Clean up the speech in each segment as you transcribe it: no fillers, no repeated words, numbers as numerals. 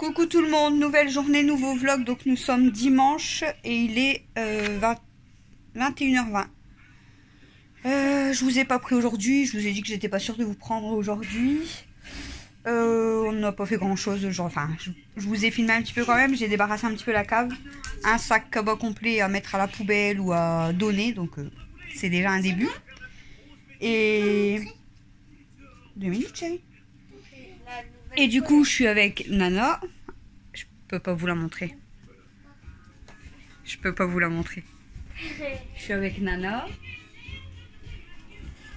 Coucou tout le monde, nouvelle journée, nouveau vlog. Donc nous sommes dimanche et il est 21h20. Je vous ai pas pris aujourd'hui, je vous ai dit que j'étais pas sûre de vous prendre aujourd'hui. On n'a pas fait grand chose, genre, enfin je vous ai filmé un petit peu quand même, j'ai débarrassé un petit peu la cave. Un sac cabas complet à mettre à la poubelle ou à donner, donc c'est déjà un début. Et 2 minutes chérie. Et du coup je suis avec Nana. Je peux pas vous la montrer. Je peux pas vous la montrer. Je suis avec Nana.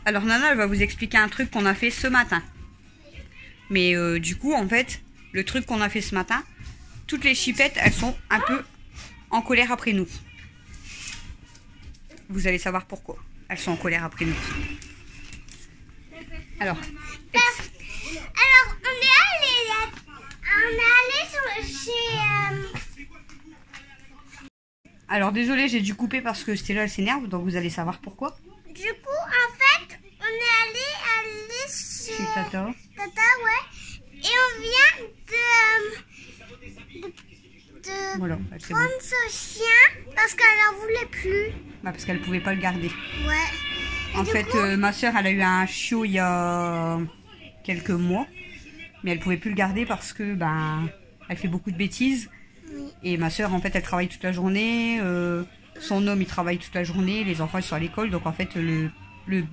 Alors Nana, elle va vous expliquer un truc qu'on a fait ce matin. Mais du coup, en fait, le truc qu'on a fait ce matin, toutes les chipettes, elles sont un peu en colère après nous. Vous allez savoir pourquoi elles sont en colère après nous. Alors, alors désolé, j'ai dû couper parce que Stella elle s'énerve, donc vous allez savoir pourquoi. Du coup, en fait, on est allé chez Tata. Tata, ouais. Et on vient de Voilà, prendre ce chien parce qu'elle en voulait plus. Bah, parce qu'elle pouvait pas le garder. Ouais. En fait, ma soeur, elle a eu un chiot il y a quelques mois, mais elle pouvait plus le garder parce que ben, elle fait beaucoup de bêtises. Oui. Et ma soeur, en fait, elle travaille toute la journée. Son homme, il travaille toute la journée. Les enfants, ils sont à l'école. Donc, en fait, le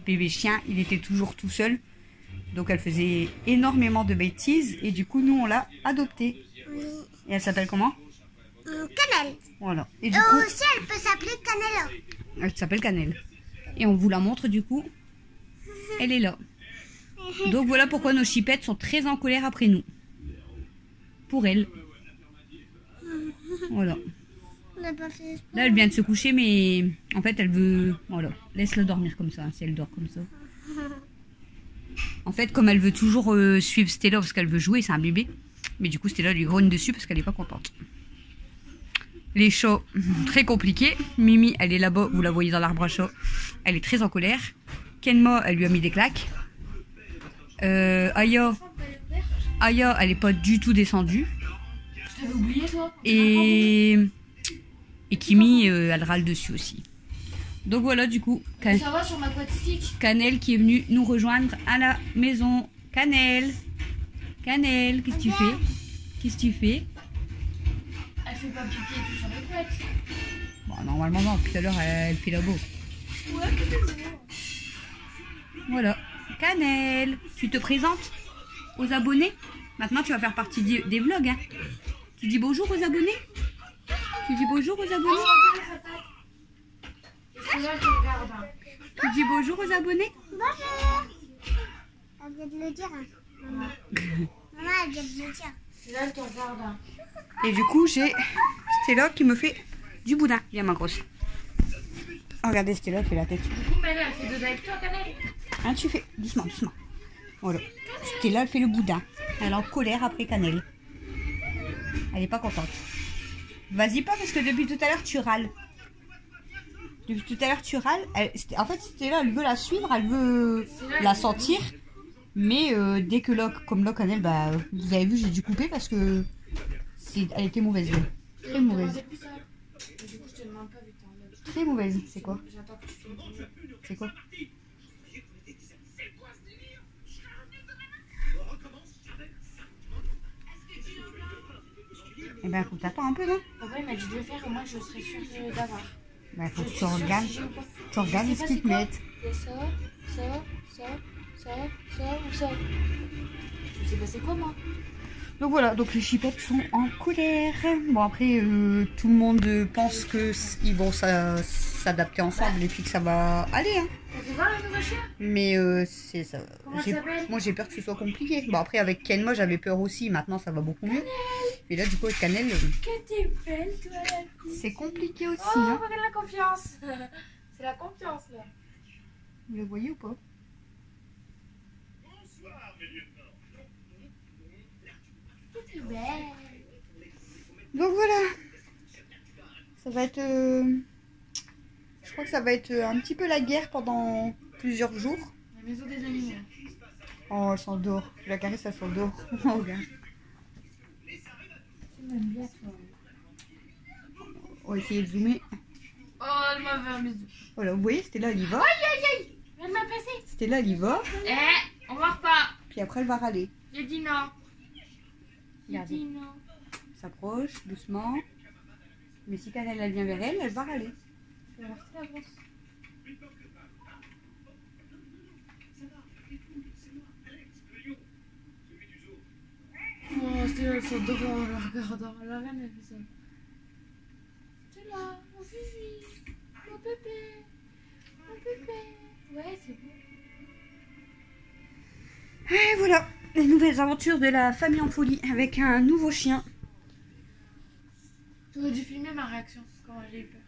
bébé chien, il était toujours tout seul. Donc, elle faisait énormément de bêtises. Et du coup, nous, on l'a adoptée. Oui. Et elle s'appelle comment? Cannelle. Voilà. Et du coup, Aussi, elle peut s'appeler Cannella. elle s'appelle Cannelle. Et on vous la montre, du coup. Elle est là. Donc, voilà pourquoi nos chipettes sont très en colère après nous. Pour elle. Voilà. On n'a pas fait Là, elle vient de se coucher, mais en fait, elle veut... Voilà, laisse-la dormir comme ça, si elle dort comme ça. En fait, comme elle veut toujours suivre Stella parce qu'elle veut jouer, c'est un bébé. Mais du coup, Stella lui grogne dessus parce qu'elle n'est pas contente. Les chats, très compliqué. Mimi, elle est là-bas, vous la voyez dans l'arbre à chat. Elle est très en colère. Kenma, elle lui a mis des claques. Aya, elle n'est pas du tout descendue. T'avais oublié toi? Et Kimi, elle râle dessus aussi. Donc voilà, du coup, Ça va sur ma aquatique? Cannelle qui est venue nous rejoindre à la maison. Cannelle, qu'est-ce que tu fais? Qu'est-ce que tu fais? Elle fait pas pipi et tout sur les couettes. Bon, normalement non, tout à l'heure elle fait là-bas. Ouais, Voilà, Cannelle, tu te présentes aux abonnés? Maintenant tu vas faire partie des vlogs, hein. Tu dis bonjour aux abonnés? Tu dis bonjour aux abonnés? C'est là que je regarde. Tu dis bonjour aux abonnés? Bonjour. Elle vient de le dire. Hein. Maman. Maman, elle vient de le dire. C'est là que tu regardes. Et du coup j'ai Stella qui me fait du boudin. Viens ma grosse. Oh, regardez, Stella elle fait la tête. Du coup, mais elle fait dodo avec toi, Cannelle. Hein, tu fais doucement, doucement. Voilà. Stella elle fait le boudin. Elle est en colère après Cannelle. Elle est pas contente. Vas-y pas parce que depuis tout à l'heure tu râles. Depuis tout à l'heure tu râles. En fait Stella elle veut la suivre, elle veut la sentir. Mais dès que là, comme là Cannelle, bah vous avez vu j'ai dû couper parce que elle était mauvaise. Très mauvaise. Du coup, je te demande pas vu que t'es en mode. Très mauvaise. C'est quoi? J'attends que tu filmes ton jeu. C'est quoi? Eh ben faut que t'attends un peu, non? Papa il m'a dit de le faire, au moins je serais sûre d'avoir. Bah faut Je que suis tu sûre regardes. si j'ai ou pas. Tu regardes Je ce sais pas qu'ils c'est te quoi. mettent. Il y a ça ou ça. Je sais pas c'est quoi moi. Donc voilà, donc les chipettes sont en colère. Bon après, tout le monde pense qu'ils vont s'adapter ensemble et puis que ça va aller. Hein. T'as fait voir le nouveau chien? Mais c'est ça. Comment elle s'appelle? Moi j'ai peur que ce soit compliqué. Bon après avec Kenma j'avais peur aussi, maintenant ça va beaucoup mieux. Et là du coup avec Cannelle, Que t'es belle toi la fille. c'est compliqué aussi. Oh, Hein. regarde la confiance. C'est la confiance là. Vous le voyez ou pas? Que t'es belle. Donc voilà. Ça va être... Je crois que ça va être un petit peu la guerre pendant plusieurs jours. La maison des animaux. Oh, elle s'endort. Je la caresse, elle s'endort. Oh, regarde. m'aime bien, toi. On va essayer de zoomer. Oh, elle m'a fait un bisou. Voilà, vous voyez, Stella, elle y va. Elle m'a passé. Stella, elle y va. On meurt pas. Puis après, elle va râler. J'ai dit non. J'ai Regardez. dit non. S'approche, doucement. Mais si Canelle, elle vient vers elle, elle va râler. Je vais rester la grosse. Oh, c'était là, elle saute devant, elle regarde. La reine, elle fait ça. C'est là, mon Fifi, mon bébé, mon bébé. Ouais, c'est bon. Et voilà, les nouvelles aventures de la famille en folie avec un nouveau chien. Tu aurais dû filmer ma réaction quand j'ai eu peur.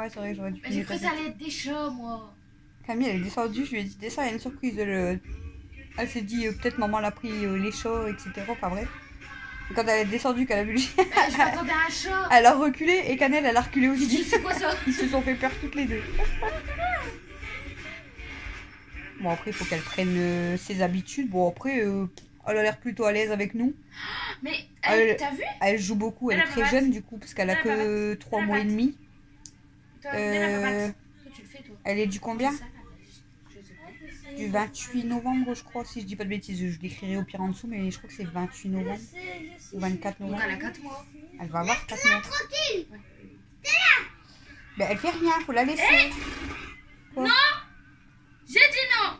Ouais, c'est vrai que j'aurais dû Mais j'ai filmer cru que ta ça allait être des chats, moi. Camille, elle est descendue, je lui ai dit, descends, il y a une surprise. Elle s'est dit, peut-être maman l'a pris les chats, etc. Pas vrai. Et quand elle est descendue, qu'elle a vu le chien, Je m'attendais à un chat. elle a reculé et Canelle, elle a reculé J'ai dit, aussi. c'est quoi ça? Ils se sont fait peur toutes les deux. Bon, après, il faut qu'elle prenne ses habitudes. Bon, après, elle a l'air plutôt à l'aise avec nous. Mais Elle- t'as vu? Elle joue beaucoup, elle Elle est a très pas jeune du coup, parce qu'elle a Elle a que 3 mois et demi. Toi, viens la Euh, patate. Toi, tu le fais, toi. Elle est du combien? Ça, je sais pas. Du 28 novembre, je crois, si je dis pas de bêtises. Je l'écrirai au pire en dessous, mais je crois que c'est 28 novembre ou 24 Donc novembre. elle a 4 mois. Elle va avoir 4 mois. Tranquille. Ben, elle fait rien, faut la laisser. Quoi? J'ai dit non.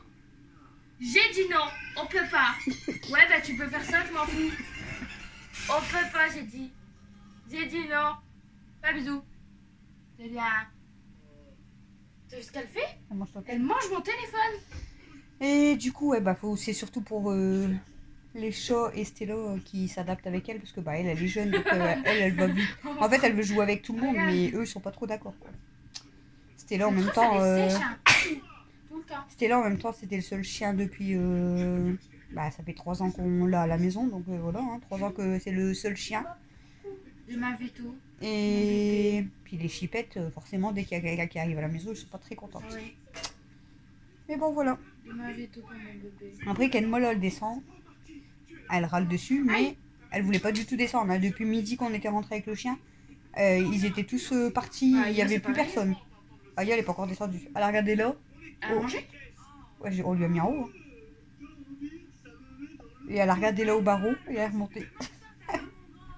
J'ai dit non. On peut pas. Ouais, bah tu peux faire ça, je m'en fous. On peut pas, j'ai dit. J'ai dit non. Pas bisous. C'est bien. Tu sais ce qu'elle fait? Elle mange ton thé. Elle mange mon téléphone. Et du coup, ouais, bah, c'est surtout pour les chats et Stella qui s'adaptent avec elle, parce que bah, elle est jeune, donc elle va vite. En fait, elle veut jouer avec tout le monde, mais eux, ils sont pas trop d'accord, quoi. Stella, en même temps, Ça les sèche, hein. Tout le temps. Stella, en même temps, c'était le seul chien depuis. Bah, ça fait 3 ans qu'on l'a à la maison, donc voilà, hein, 3 ans que c'est le seul chien. Je ma veto. Et puis les chipettes, forcément, dès qu'il y a quelqu'un qui arrive à la maison, ils sont pas très contents. Oui. Mais bon, voilà. Je ma veto pour mon bébé. Après, Kenmol, elle descend. Elle râle dessus, mais elle voulait pas du tout descendre. Hein. Depuis midi qu'on était rentré avec le chien, ils étaient tous partis, Ah, il y Aya, avait c'est plus pareil. personne. Aya, elle est pas encore descendue. Elle a regardé là. Elle a Oh. mangé? Ouais, on lui a mis en haut. Hein. Et elle a regardé là au barreau et elle est remontée.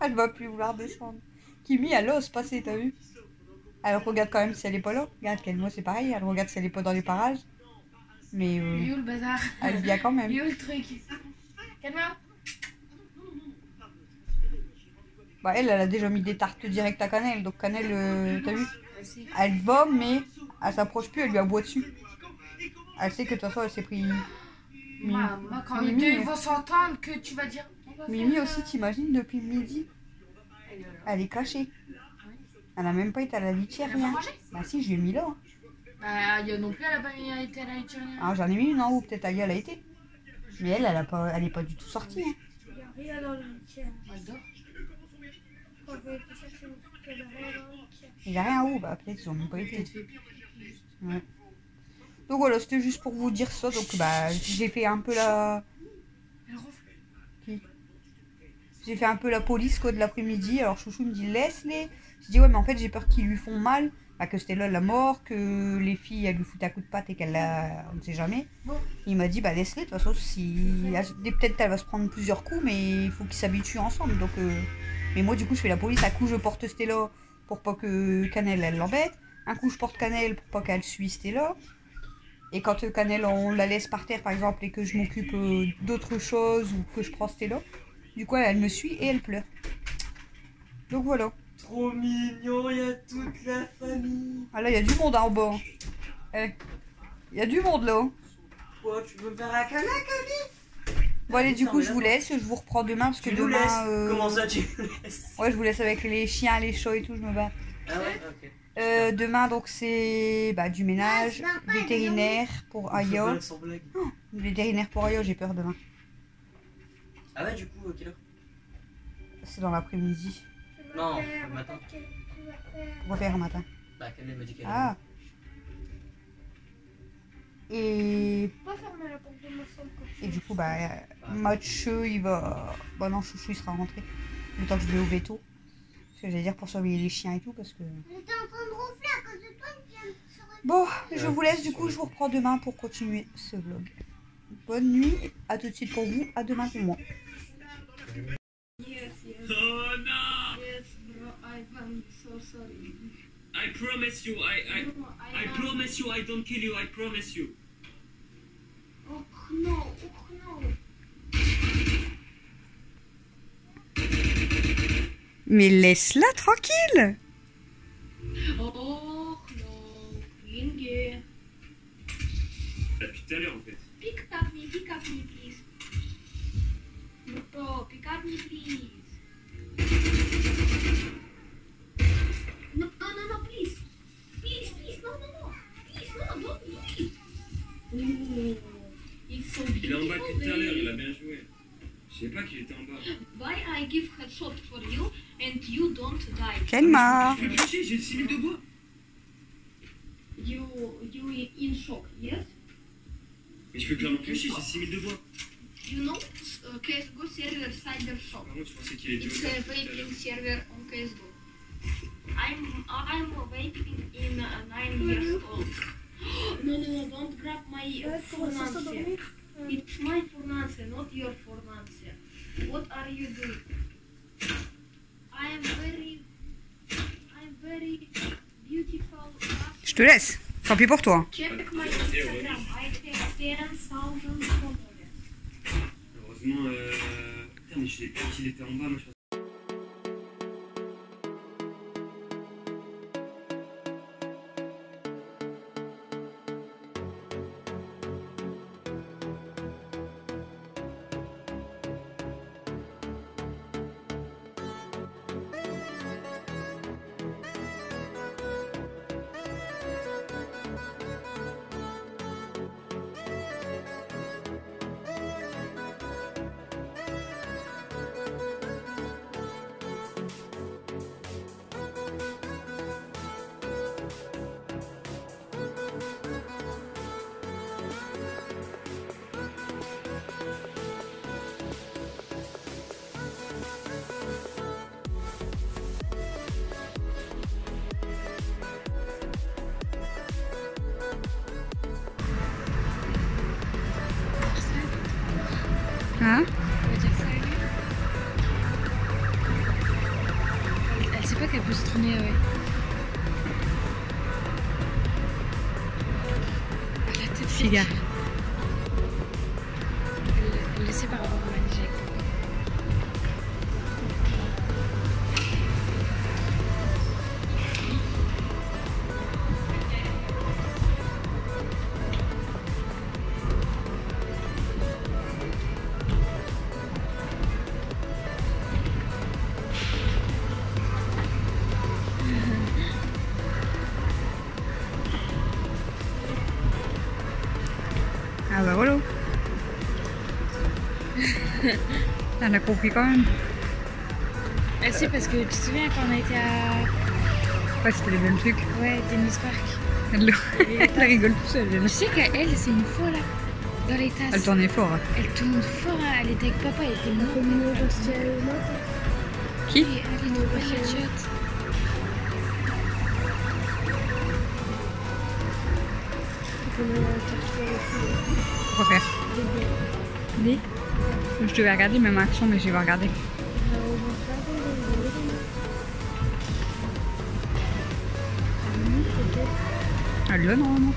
Elle va plus vouloir descendre. Kimi, elle ose passer, t'as vu? Elle regarde quand même si elle est pas là. Regarde, Kenmo, c'est pareil. Elle regarde si elle est pas dans les parages. Mais Il est où le bazar? elle vient quand même. Il est où le truc? Calme-toi. Bah, elle a déjà mis des tartes direct à Cannelle. Donc Cannelle, t'as vu? Aussi. Elle va, mais elle s'approche plus, elle lui aboie dessus. Elle sait que de toute façon, elle s'est pris. Maman, quand Mimi, les deux vont s'entendre, que tu vas dire. On va Mimi faire, aussi, t'imagines, depuis midi, elle est cachée. Elle a même pas été à la litière, Elle a pas rien. mangé? Bah si, je l'ai mis là. Hein. Bah, il y a non plus, elle a pas été à la litière. Ah, j'en ai mis une en haut, peut-être Aya, elle a été. Mais elle est pas du tout sortie. Hein. Il n'y a rien dans le litière. Elle dort. Quand je vais te chercher mon truc, il n'y a rien dans le litière. Il y a rien en haut, bah peut-être ils ont même pas été. Peut-être fait pire. Ouais. Donc voilà, c'était juste pour vous dire ça. Donc bah j'ai fait un peu la. Elle ronfle. Qui? J'ai fait un peu la police quoi de l'après-midi. Alors Chouchou me dit laisse-les. Je dis ouais mais en fait j'ai peur qu'ils lui font mal. Bah, que Stella la mort, que les filles elles lui foutent un coup de patte et qu'elle la. On ne sait jamais. Bon. Il m'a dit bah laisse-les. De toute façon si. Peut-être elle va se prendre plusieurs coups mais il faut qu'ils s'habituent ensemble. Donc mais moi du coup je fais la police. Un coup je porte Stella pour pas que Cannelle elle l'embête. Un coup je porte Cannelle pour pas qu'elle suive Stella. Et quand Cannelle on la laisse par terre par exemple et que je m'occupe d'autres choses ou que je prends Stella, du coup elle me suit et elle pleure. Donc voilà. Trop mignon, il y a toute la famille. Ah là il y a du monde hein, en bas. Eh, il y a du monde là. Hein. Quoi, tu veux me faire un câlin, Bon allez du coup je vous laisse, je vous reprends demain parce que Tu nous demain... laisses Comment ça, tu nous laisses Ouais je vous laisse avec les chiens, les chats et tout, je me bats. Ah ouais, ok. Demain donc c'est bah, du ménage, vétérinaire pour Aya. Sans blague. Vétérinaire pour Aya, j'ai peur demain. Ah ouais, du coup, quelle heure C'est dans l'après-midi. Non, le matin. On va faire un matin. Bah, elle m'a dit qu'elle Ah. Et, On va fermer la porte de ma chambre. et du coup, bah, Mathieu, il va... Bah non, Chouchou, il sera rentré. Le temps que je vais au veto. Ce que j'allais dire pour surveiller les chiens et tout, parce que... J'étais en train de ronfler à cause de toi qui viens de se réveiller. Bon, je vous laisse, du coup, je vous reprends demain pour continuer ce vlog. Bonne nuit, à tout de suite pour vous, à demain pour moi. Yes, yes. Oh no! Yes, bro, I'm so sorry. I promise you, I promise you I don't kill you, I promise you. Oh no, oh no. Mais laisse-la tranquille. Oh no, Inge. Depuis tout à l'heure en fait. Pick up me, please. Bro, pick up me, please. No, please. Please, no. Please, no, don't do it. Ooh, it's so beautiful. Il est en bas depuis tout à l'heure, il a bien joué. Je sais pas qu'il était en bas. Why I give headshot for you and you don't die? Kenma. Je peux piocher, j'ai 6000 de bois. You in shock, yes? Mais je peux clairement piocher, j'ai 6000 de bois. You know, CSGO server cyber shop. Par contre, je pensais qu'il était It's au a bas. vaping server on CSGO. I'm vaping in 9 years old. No, don't grab my Fornancia. It's my Fornancia, not your Fornancia. What are you doing? I'm very beautiful. Je te laisse. Tant pis pour toi. Check my Instagram. I have 10,000 followers. Heureusement, putain, mais je savais pas qu'il était en bas, moi je pensais. Hein? On va dire salut. Elle sait pas qu'elle peut se tourner, ouais. La tête Figa. Elle le sait par rapport à Manijac. Ah bah voilà. Elle a compris quand même. Elle sait parce que tu te souviens quand on a été à... Ouais, c'était les mêmes trucs. Ouais, Tennis Park. Elle rigole tout seul. Tu sais qu'elle, c'est une fois là, dans les tasses. Elle tournait fort. Hein. Elle tourne fort, hein. Elle était avec papa, elle était morte. Qui? Elle est trop belle, la chiotte. Pourquoi faire? Des? Je devais regarder même action, mais je vais regarder. Elle lui va normalement.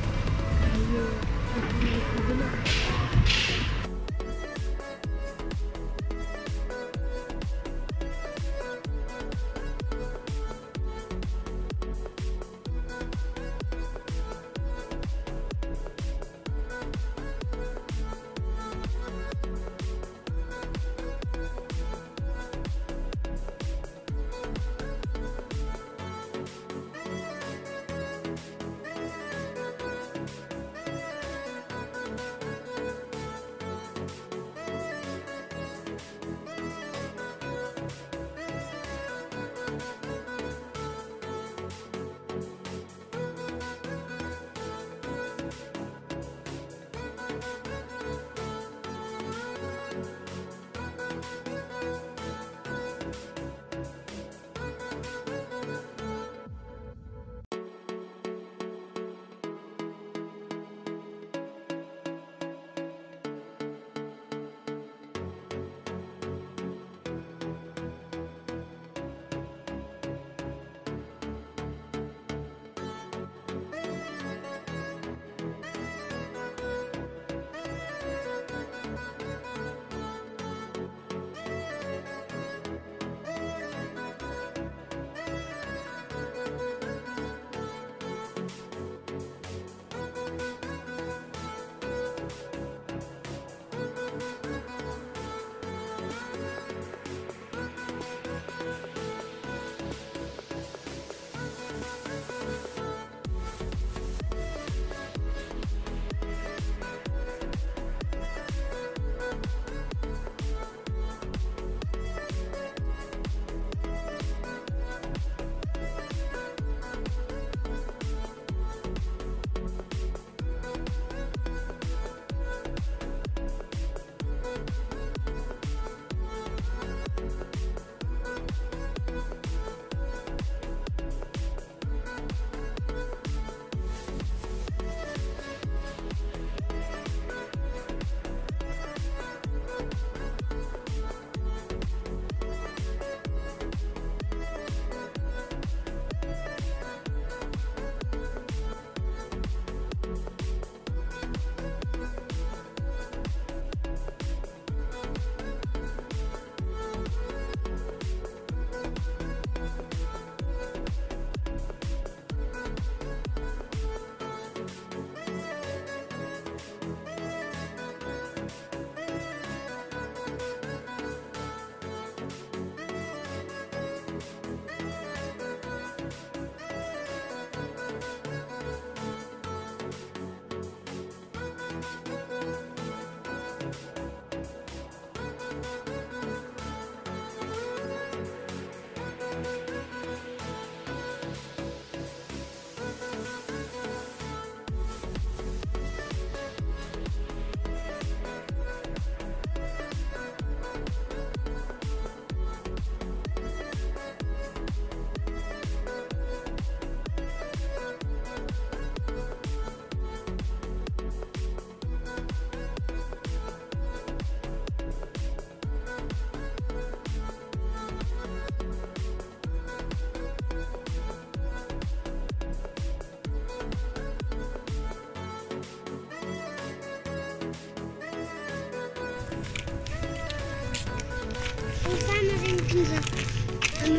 pizza.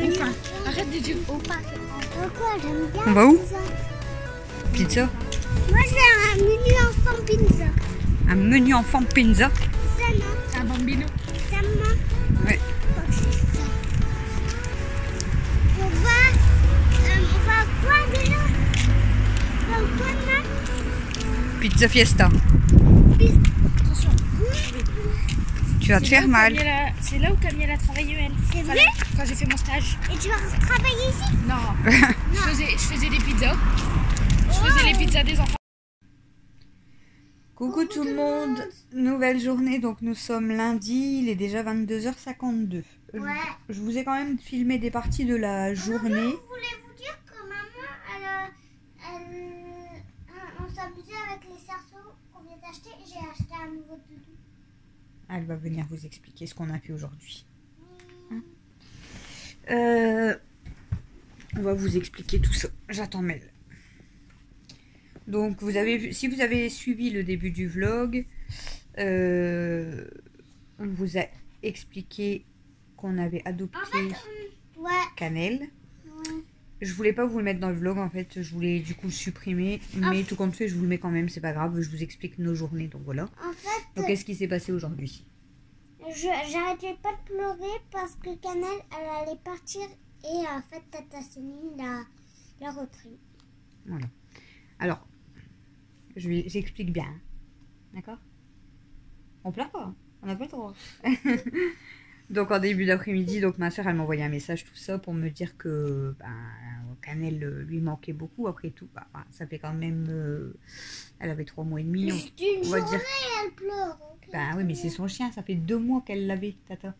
Enfin, arrête de dire Au parc. Pourquoi j'aime bien On va où? pizza. Pizza. Moi j'ai un menu enfant pizza. Un menu enfant pizza. Ça non, c'est un bambino. ça non. Ouais. Je crois que c'est ça. On va quoi déjà? On va quoi maman? Pizza fiesta. Attention. Tu vas te faire mal. C'est là où Camille a travaillé, elle. C'est Enfin, vrai? quand j'ai fait mon stage. Et tu vas travailler ici? Non. Je faisais des pizzas. Je faisais les pizzas des enfants. Coucou tout le monde, nouvelle journée, donc nous sommes lundi, il est déjà 22h52. Ouais. Je vous ai quand même filmé des parties de la journée. Je voulais vous dire que maman, on s'amusait avec les cerceaux qu'on vient d'acheter et j'ai acheté un nouveau doudou. Elle va venir vous expliquer ce qu'on a fait aujourd'hui. Hein on va vous expliquer tout ça. J'attends Mel. Donc vous avez vu, si vous avez suivi le début du vlog, on vous a expliqué qu'on avait adopté Ouais. Cannelle. Ouais. Je voulais pas vous le mettre dans le vlog en fait, je voulais du coup le supprimer, mais tout compte fait je vous le mets quand même, c'est pas grave, je vous explique nos journées, donc voilà. En fait, Donc qu'est-ce qui s'est passé aujourd'hui? j'arrêtais pas de pleurer parce que Cannelle, elle allait partir et en fait, Tata Céline l'a repris. Voilà. Alors, j'explique bien, hein. D'accord? On pleure pas, hein. On n'a pas le droit. Donc en début d'après-midi, donc ma soeur elle m'a envoyé un message tout ça pour me dire que Cannelle lui manquait beaucoup. Après tout, ça fait quand même, elle avait 3 mois et demi. Juste une on va journée, dire. elle pleure. Ok. Oui, mais c'est son chien, ça fait 2 mois qu'elle l'avait, Tata.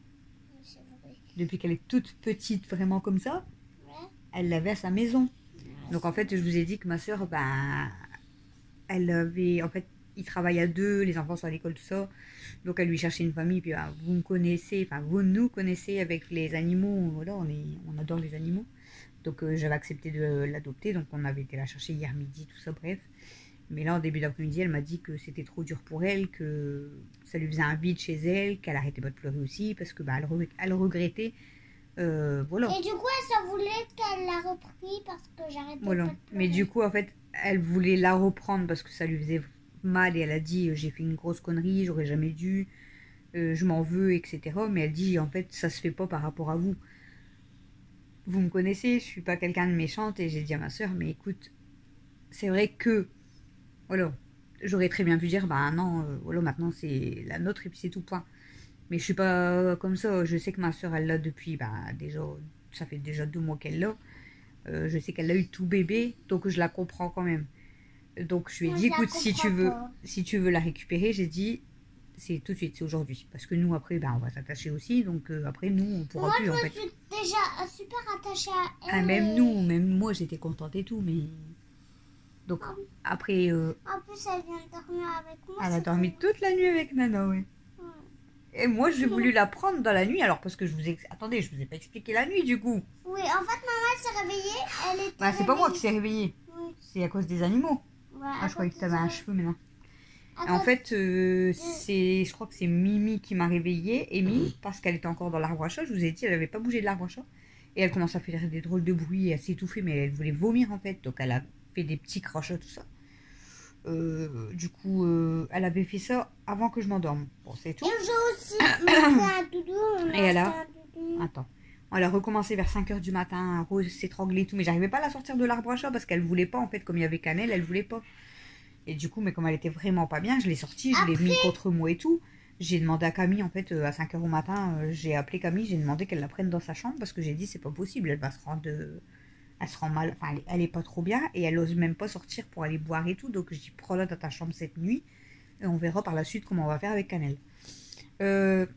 C'est vrai. Depuis qu'elle est toute petite, vraiment comme ça, Ouais. elle l'avait à sa maison. Donc en fait, je vous ai dit que ma soeur, elle avait, en fait, ils travaillent à deux, les enfants sont à l'école, tout ça. Donc elle lui cherchait une famille, puis vous me connaissez, enfin vous nous connaissez avec les animaux, voilà, on adore les animaux. Donc j'avais accepté de l'adopter, donc on avait été la chercher hier midi, tout ça, bref. Mais là, en début d'après-midi, elle m'a dit que c'était trop dur pour elle, que ça lui faisait un vide chez elle, qu'elle arrêtait pas de pleurer aussi, parce que elle regrettait, voilà. Et du coup, ça voulait qu'elle l'a repris parce que j'arrêtais Voilà. pas de pleurer. Mais du coup, en fait, elle voulait la reprendre parce que ça lui faisait mal et elle a dit j'ai fait une grosse connerie, j'aurais jamais dû, je m'en veux, etc. Mais elle dit en fait ça se fait pas par rapport à vous. Vous me connaissez, je suis pas quelqu'un de méchante et j'ai dit à ma soeur mais écoute, c'est vrai que voilà, j'aurais très bien pu dire non, voilà maintenant c'est la nôtre et puis c'est tout point. Mais je suis pas comme ça, je sais que ma soeur elle l'a depuis déjà, ça fait déjà 2 mois qu'elle l'a. Je sais qu'elle l'a eu tout bébé, donc je la comprends quand même. Donc je lui ai dit, écoute, si tu veux la récupérer, j'ai dit, c'est tout de suite, c'est aujourd'hui. Parce que nous, après, on va s'attacher aussi. Donc après, nous, on pourra plus, en fait. Moi, je suis déjà super attachée à elle. Même moi, j'étais contente et tout, mais... Donc, après... En plus, elle vient de dormir avec moi. Elle a dormi toute la nuit avec Nana, oui. Et moi, j'ai voulu la prendre dans la nuit, alors parce que je vous ai... Attendez, je vous ai pas expliqué la nuit, du coup. Oui, en fait, maman, elle s'est réveillée. Elle était C'est pas moi qui s'est réveillée. Oui. C'est à cause des animaux. Ouais, Je croyais que tu avais un cheveu maintenant. À En cause- fait, je crois que c'est Mimi qui m'a réveillée. Amy, parce qu'elle était encore dans l'arbre à chat. Je vous ai dit, elle n'avait pas bougé de l'arbre à chat. Et elle commence à faire des drôles de bruit. Elle s'est étouffée, mais elle voulait vomir en fait. Donc elle a fait des petits crachats, tout ça. Du coup, elle avait fait ça avant que je m'endorme. Bon, c'est tout. Et j'ai aussi fait un doudou. On a Et elle a- acheté un doudou. Attends. Elle a recommencé vers 5h du matin à s'étrangler et tout. Mais j'arrivais pas à la sortir de l'arbre à chat parce qu'elle voulait pas en fait. Comme il y avait Cannelle, elle voulait pas. Et du coup, mais comme elle était vraiment pas bien, je l'ai sortie, je l'ai mis contre moi et tout. J'ai demandé à Camille, en fait, à 5h au matin, j'ai appelé Camille, j'ai demandé qu'elle la prenne dans sa chambre parce que j'ai dit, c'est pas possible, elle va se rendre... Elle se rend mal, enfin, elle est pas trop bien et elle ose même pas sortir pour aller boire et tout. Donc, je dis, prends-la dans ta chambre cette nuit et on verra par la suite comment on va faire avec Cannelle.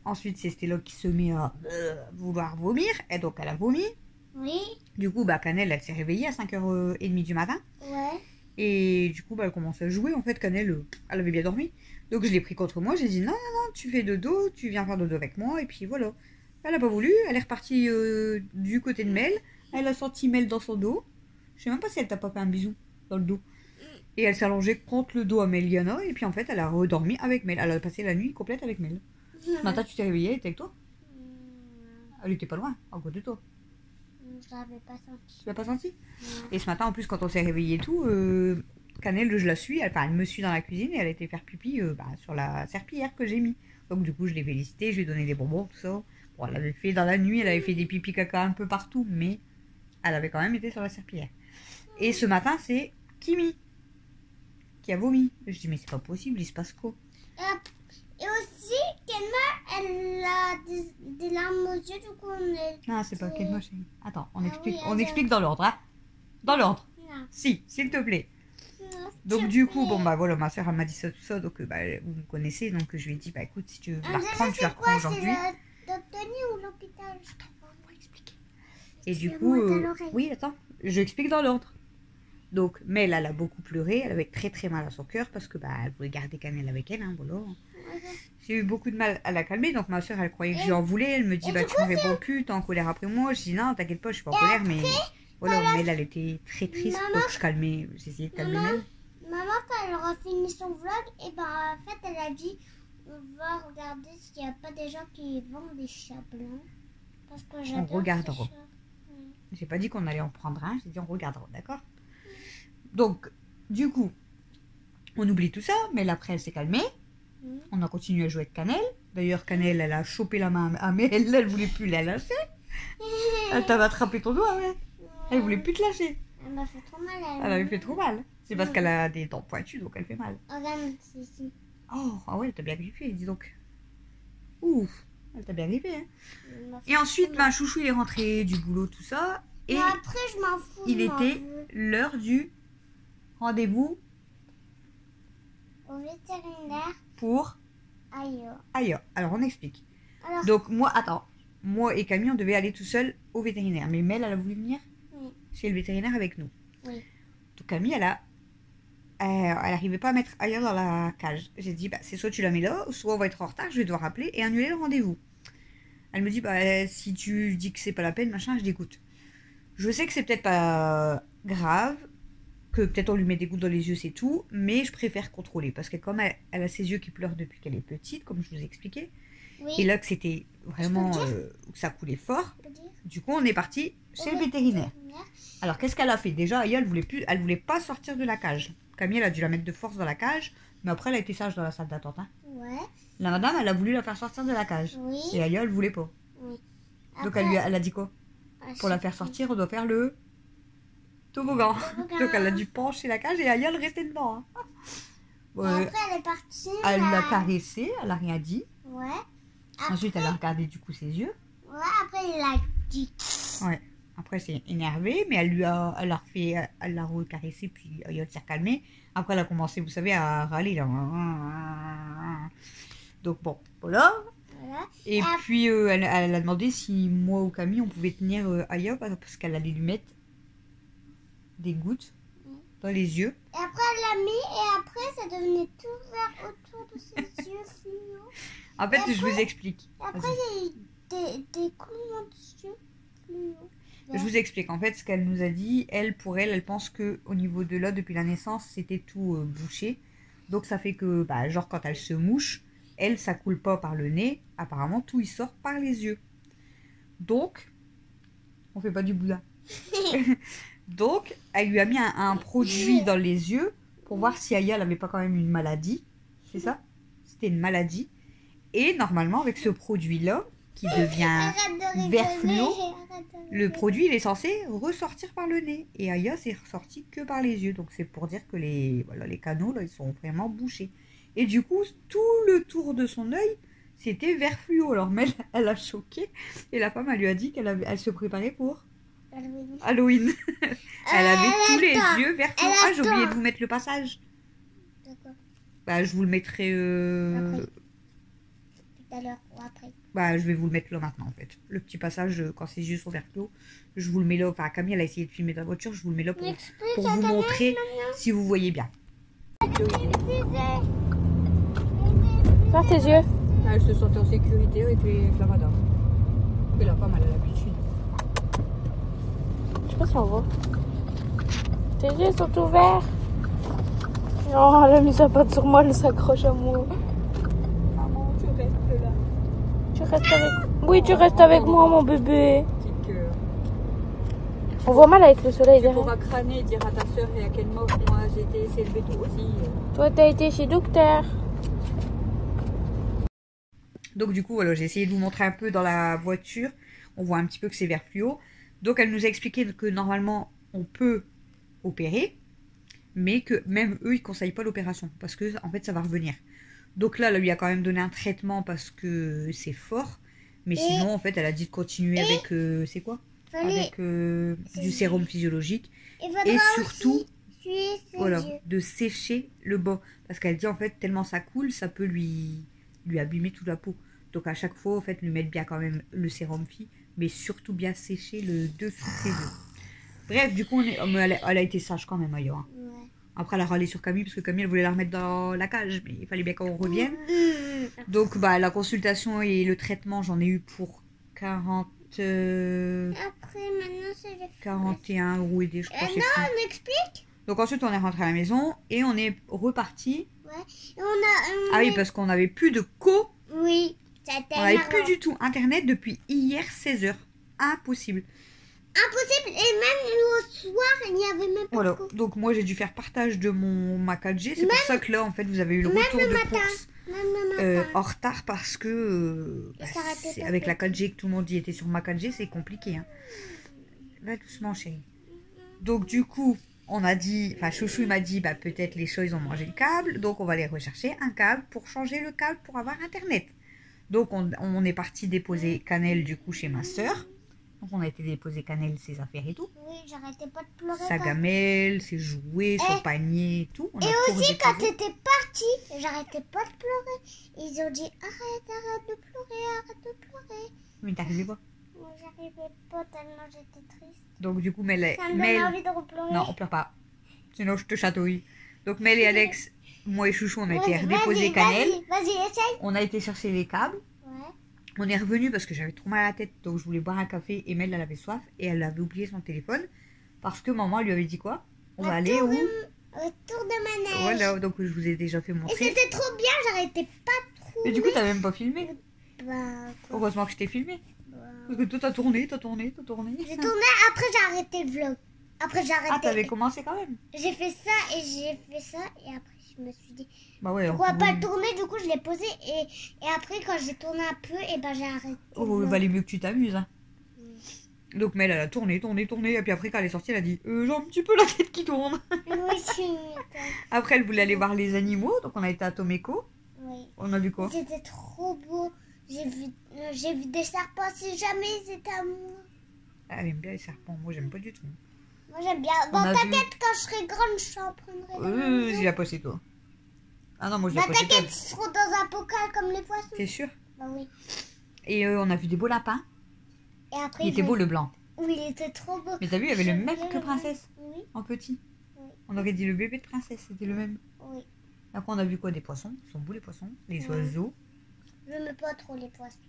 Ensuite, c'est Stella qui se met à vouloir vomir et donc elle a vomi. Oui, Du coup, Cannelle, elle s'est réveillée à 5h30 du matin. ouais. Et du coup, elle commence à jouer. En fait, Cannelle, elle avait bien dormi. Donc, je l'ai pris contre moi. J'ai dit, non, tu fais dodo, tu viens faire dodo avec moi. Et puis, voilà. Elle a pas voulu. Elle est repartie du côté de Mel. Elle a senti Mel dans son dos. Je sais même pas si elle t'a pas fait un bisou dans le dos. Et elle s'est allongée contre le dos à Meliana. Et puis, en fait, elle a redormi avec Mel. Elle a passé la nuit complète avec Mel. Ce matin, tu t'es réveillée, elle était avec toi? Elle était pas loin, à côté de toi. Je l'avais pas senti. Tu l'as pas senti? Non. Et ce matin, en plus, quand on s'est réveillé et tout, Cannelle, je la suis, elle me suit dans la cuisine et elle a été faire pipi sur la serpillière que j'ai mis. Donc du coup, je l'ai félicité, je lui ai donné des bonbons, tout ça. Bon, elle avait fait dans la nuit, elle avait fait des pipis caca un peu partout, mais elle avait quand même été sur la serpillière. Et ce matin, c'est Kimi qui a vomi. Je dis, mais c'est pas possible, il se passe quoi? Et aussi, Kenma, elle a des larmes aux yeux, du coup on est... Non, c'est pas Kenma, chérie. Attends, on Ah explique, oui, on attends. explique dans l'ordre, hein? Dans l'ordre. Non. Si, s'il te plaît. Non, Donc s'il du te coup, plaît. bon bah voilà, ma soeur elle m'a dit ça, tout ça, donc vous me connaissez, donc je lui ai dit, bah écoute, si tu veux la Déjà, reprendre, tu la c'est reprends quoi? C'est aujourd'hui. le docteur ou l'hôpital? On va expliquer. Et du Excuse-moi, coup, t'as l'oreille. oui, attends, je explique dans l'ordre. Donc, Mel, elle a beaucoup pleuré, elle avait très très mal à son cœur parce que bah elle voulait garder Cannelle avec elle, hein, voilà. J'ai eu beaucoup de mal à la calmer, donc ma soeur elle croyait que je lui en voulais, elle me dit et bah du tu coup, me réponds plus, t'es en colère après moi. Je dis non, t'inquiète pas, je suis pas en colère, mais voilà, Mel elle était très triste, Maman. donc je calmais, j'essayais de calmer Maman. Mel. Maman, quand elle aura fini son vlog, et ben en fait elle a dit on va regarder s'il n'y a pas des gens qui vendent des chats blancs. Parce que j'adore ces regardera. chats. J'ai pas dit qu'on allait en prendre un, j'ai dit on regardera, d'accord? Donc, du coup, on oublie tout ça, mais après elle s'est calmée. Mhm. On a continué à jouer avec Cannelle. D'ailleurs, Cannelle, elle a chopé la main à Mel, elle voulait plus la lâcher. Elle t'avait attrapé ton doigt, ouais. Elle voulait plus te lâcher. Elle m'a fait trop mal. Elle avait fait trop mal. C'est parce qu'elle a des dents pointues, donc elle fait mal. Regarde, c'est ici. Oh, ah ouais, elle t'a bien griffé, dis donc. Ouf, elle t'a bien griffé, hein. Elle m'a fait Et ensuite, trop mal. ben, Chouchou, il est rentré du boulot, tout ça. Et Mais après, je m'en fous. il je m'en était veux. l'heure du rendez-vous Au vétérinaire, pour ailleurs. ailleurs. Alors, on explique. Alors, Donc, moi et Camille, on devait aller tout seul au vétérinaire. Mais Mel, elle a voulu venir Oui. chez le vétérinaire avec nous. Oui. Donc, Camille, elle n'arrivait pas à mettre ailleurs dans la cage. J'ai dit, bah, c'est soit tu la mets là, soit on va être en retard, je vais devoir appeler et annuler le rendez-vous. Elle me dit, bah, si tu dis que c'est pas la peine, machin, je l'écoute. Je sais que c'est peut-être pas grave, que peut-être on lui met des gouttes dans les yeux, c'est tout, mais je préfère contrôler parce que comme elle a ses yeux qui pleurent depuis qu'elle est petite, comme je vous ai expliqué, oui. et là que c'était vraiment, Je peux que ça coulait fort, je peux dire. du coup on est parti chez le vétérinaire. Alors qu'est-ce qu'elle a fait? Déjà, Aya, elle voulait pas sortir de la cage. Camille, elle a dû la mettre de force dans la cage, mais après elle a été sage dans la salle d'attente. Hein. Ouais. La madame, elle a voulu la faire sortir de la cage. Oui. Et Aya, elle voulait pas. Oui. Donc Après, elle a dit quoi? Pour la faire sortir, on doit faire le toboggan. Toboggan. Donc elle a dû pencher la cage et Aya, elle restait dedans. Hein. Et après, elle est partie. Elle l'a là. caressé, elle a rien dit. Ouais. Ensuite, elle a regardé du coup ses yeux. Ouais, après, il a dit. Ouais. Après, elle s'est énervée, mais elle l'a recaressé, puis elle s'est calmée. Après, elle a commencé, vous savez, à râler. Là. Donc bon, voilà. Voilà. Et Ah. puis, elle a demandé si moi ou Camille, on pouvait tenir Aya, parce qu'elle allait lui mettre des gouttes dans les yeux. Et après, elle l'a mis et après, ça devenait tout vert autour de ses yeux fluo. En fait, Et je vous explique. Et après, Vas-y. il y a eu des coulements de yeux fluo. Je vous explique. En fait, ce qu'elle nous a dit, pour elle, elle pense que au niveau de là, depuis la naissance, c'était tout bouché. Donc, ça fait que, bah, genre, quand elle se mouche, elle, ça coule pas par le nez. Apparemment, tout il sort par les yeux. Donc, on fait pas du boudin. Donc, elle lui a mis un produit dans les yeux pour voir si Aya n'avait pas quand même une maladie. C'est ça? C'était une maladie. Et normalement, avec ce produit-là, qui devient Arrête de vert rigoler, fluo, arrête de le rigoler. produit, il est censé ressortir par le nez. Et Aya, c'est ressorti que par les yeux. Donc, c'est pour dire que les canaux, là, ils sont vraiment bouchés. Et du coup, tout le tour de son œil, c'était vert fluo. Alors, Mel, elle a choqué. Et la femme, elle lui a dit elle se préparait pour Halloween. Halloween. Elle avait tous les attends. yeux verts fluo. Elle Ah, j'ai oublié attend. de vous mettre le passage. D'accord. Bah, je vous le mettrai... Après. Tout à l'heure ou après. Bah, je vais vous le mettre là maintenant, en fait. Le petit passage, quand ses yeux sont vert fluo, je vous le mets là. Enfin, Camille, elle a essayé de filmer dans la voiture. Je vous le mets là pour vous montrer si vous voyez bien. Ferme tes yeux. Elle se sentait en sécurité avec la madame. Et la femme, elle a l'habitude. Je sais pas si on voit. Tes yeux sont ouverts. Oh, elle a mis sa patte sur moi, elle s'accroche à moi. Maman, tu restes là. Tu restes avec Oui, tu restes avec moi, mon bébé. Petit cœur. On voit mal avec le soleil Tu derrière. pourras crâner et dire à ta soeur et à quel mot moi j'ai été élevé tout aussi. Toi, t'as été chez docteur. Donc du coup, voilà, j'ai essayé de vous montrer un peu dans la voiture. On voit un petit peu que c'est vert fluo. Donc elle nous a expliqué que normalement, on peut opérer, mais que même eux, ils ne conseillent pas l'opération parce que en fait, ça va revenir. Donc là, elle lui a quand même donné un traitement parce que c'est fort. Mais sinon, en fait, elle a dit de continuer avec... c'est quoi? Avec du sérum physiologique. Et surtout, voilà, de sécher le bas. Parce qu'elle dit, en fait, tellement ça coule, ça peut lui abîmer toute la peau. Donc à chaque fois, en fait, lui mettre bien quand même le sérum phy, mais surtout bien sécher le dessous de ses os. Bref, du coup, elle a été sage quand même ailleurs. Hein. Ouais. Après, elle a râlé sur Camille, parce que Camille, elle voulait la remettre dans la cage, mais il fallait bien qu'on revienne. Donc, bah, la consultation et le traitement, j'en ai eu pour 40... Après, maintenant, c'est les 41 € aidés, je crois. je sais plus. on explique. Donc ensuite, on est rentré à la maison et on est reparti. Ouais. Et on a... Ah oui, parce qu'on n'avait plus de Oui, c'était on n'avait marrant. plus du tout Internet depuis hier 16h. Impossible. Impossible. Et même au soir, il n'y avait même pas Voilà. de coup. Donc moi, j'ai dû faire partage de ma 4G. C'est pour ça que là, en fait, vous avez eu le retour de course Même le matin. en retard parce que Ça s'arrêtait pas avec la tout. 4G que tout le monde y était sur ma 4G, c'est compliqué. Hein. Va doucement, chérie. Donc du coup, on a dit, enfin Chouchou il m'a dit, bah peut-être les chats ils ont mangé le câble, donc on va aller rechercher un câble pour changer le câble pour avoir Internet. Donc on est parti déposer Cannelle du coup chez ma soeur. Donc on a été déposer Cannelle, ses affaires et tout. Oui, j'arrêtais pas de pleurer. Sa gamelle, ses jouets, son panier et tout. On a tout Aussi, quand redéposé. t'étais partie, j'arrêtais pas de pleurer. Ils ont dit arrête de pleurer, arrête de pleurer. Mais t'arrivais pas. Moi, j'arrivais pas tellement j'étais triste. Donc du coup, Ça me donnait envie de repleurer. Non, on pleure pas. Sinon je te chatouille. Donc Mel et Alex, moi et Chouchou, on a été redéposer Cannelle. Vas-y, essaye. On a été chercher les câbles. Ouais. On est revenu parce que j'avais trop mal à la tête, donc je voulais boire un café. Et Mel, elle avait soif et elle avait oublié son téléphone parce que maman lui avait dit quoi? On va aller où? Autour de manège. Voilà, donc je vous ai déjà fait Et montrer. c'était trop bien, j'arrêtais pas trop. Mais du coup, t'as même pas filmé. Bah, quoi. Heureusement que je t'ai filmé. Bah. Parce que toi, t'as tourné. J'ai tourné, après j'ai arrêté le vlog. Après j'ai Ah, arrêté. t'avais commencé quand même. J'ai fait ça et après je me suis dit Bah ouais. pourquoi pas le tourner, du coup je l'ai posé et après quand j'ai tourné un peu et ben j'ai arrêté. Oh, le il vlog. valait mieux que tu t'amuses. Hein. Donc Mel, elle a tourné. Et puis après, quand elle est sortie, elle a dit j'ai un petit peu la tête qui tourne. Oui, c'est Après, elle voulait aller voir les animaux. Donc on a été à Tomeko. oui. On a vu quoi? C'était trop beau. J'ai vu des serpents si jamais ils étaient à moi. Elle aime bien les serpents. Moi, j'aime pas du tout. Moi j'aime bien. On a Dans ta vu- tête quand je serai grande, je t'en prendrai. dans ma maison. Je l'ai posé toi. Ah non, moi je l'ai Dans posé ta toi. tête, ils seront dans un bocal comme les poissons. T'es sûr? Bah oui. Et on a vu des beaux lapins. Et après Il était beau le blanc. Oui, il était trop beau. Mais t'as vu, il y avait le J'aime même bien que le Princesse. Oui, En petit. Oui. On aurait dit le bébé de Princesse, c'était le même. oui. Après, on a vu quoi? Des poissons. Ils sont beaux les poissons. Les Ouais. oiseaux. Je n'aime pas trop les poissons.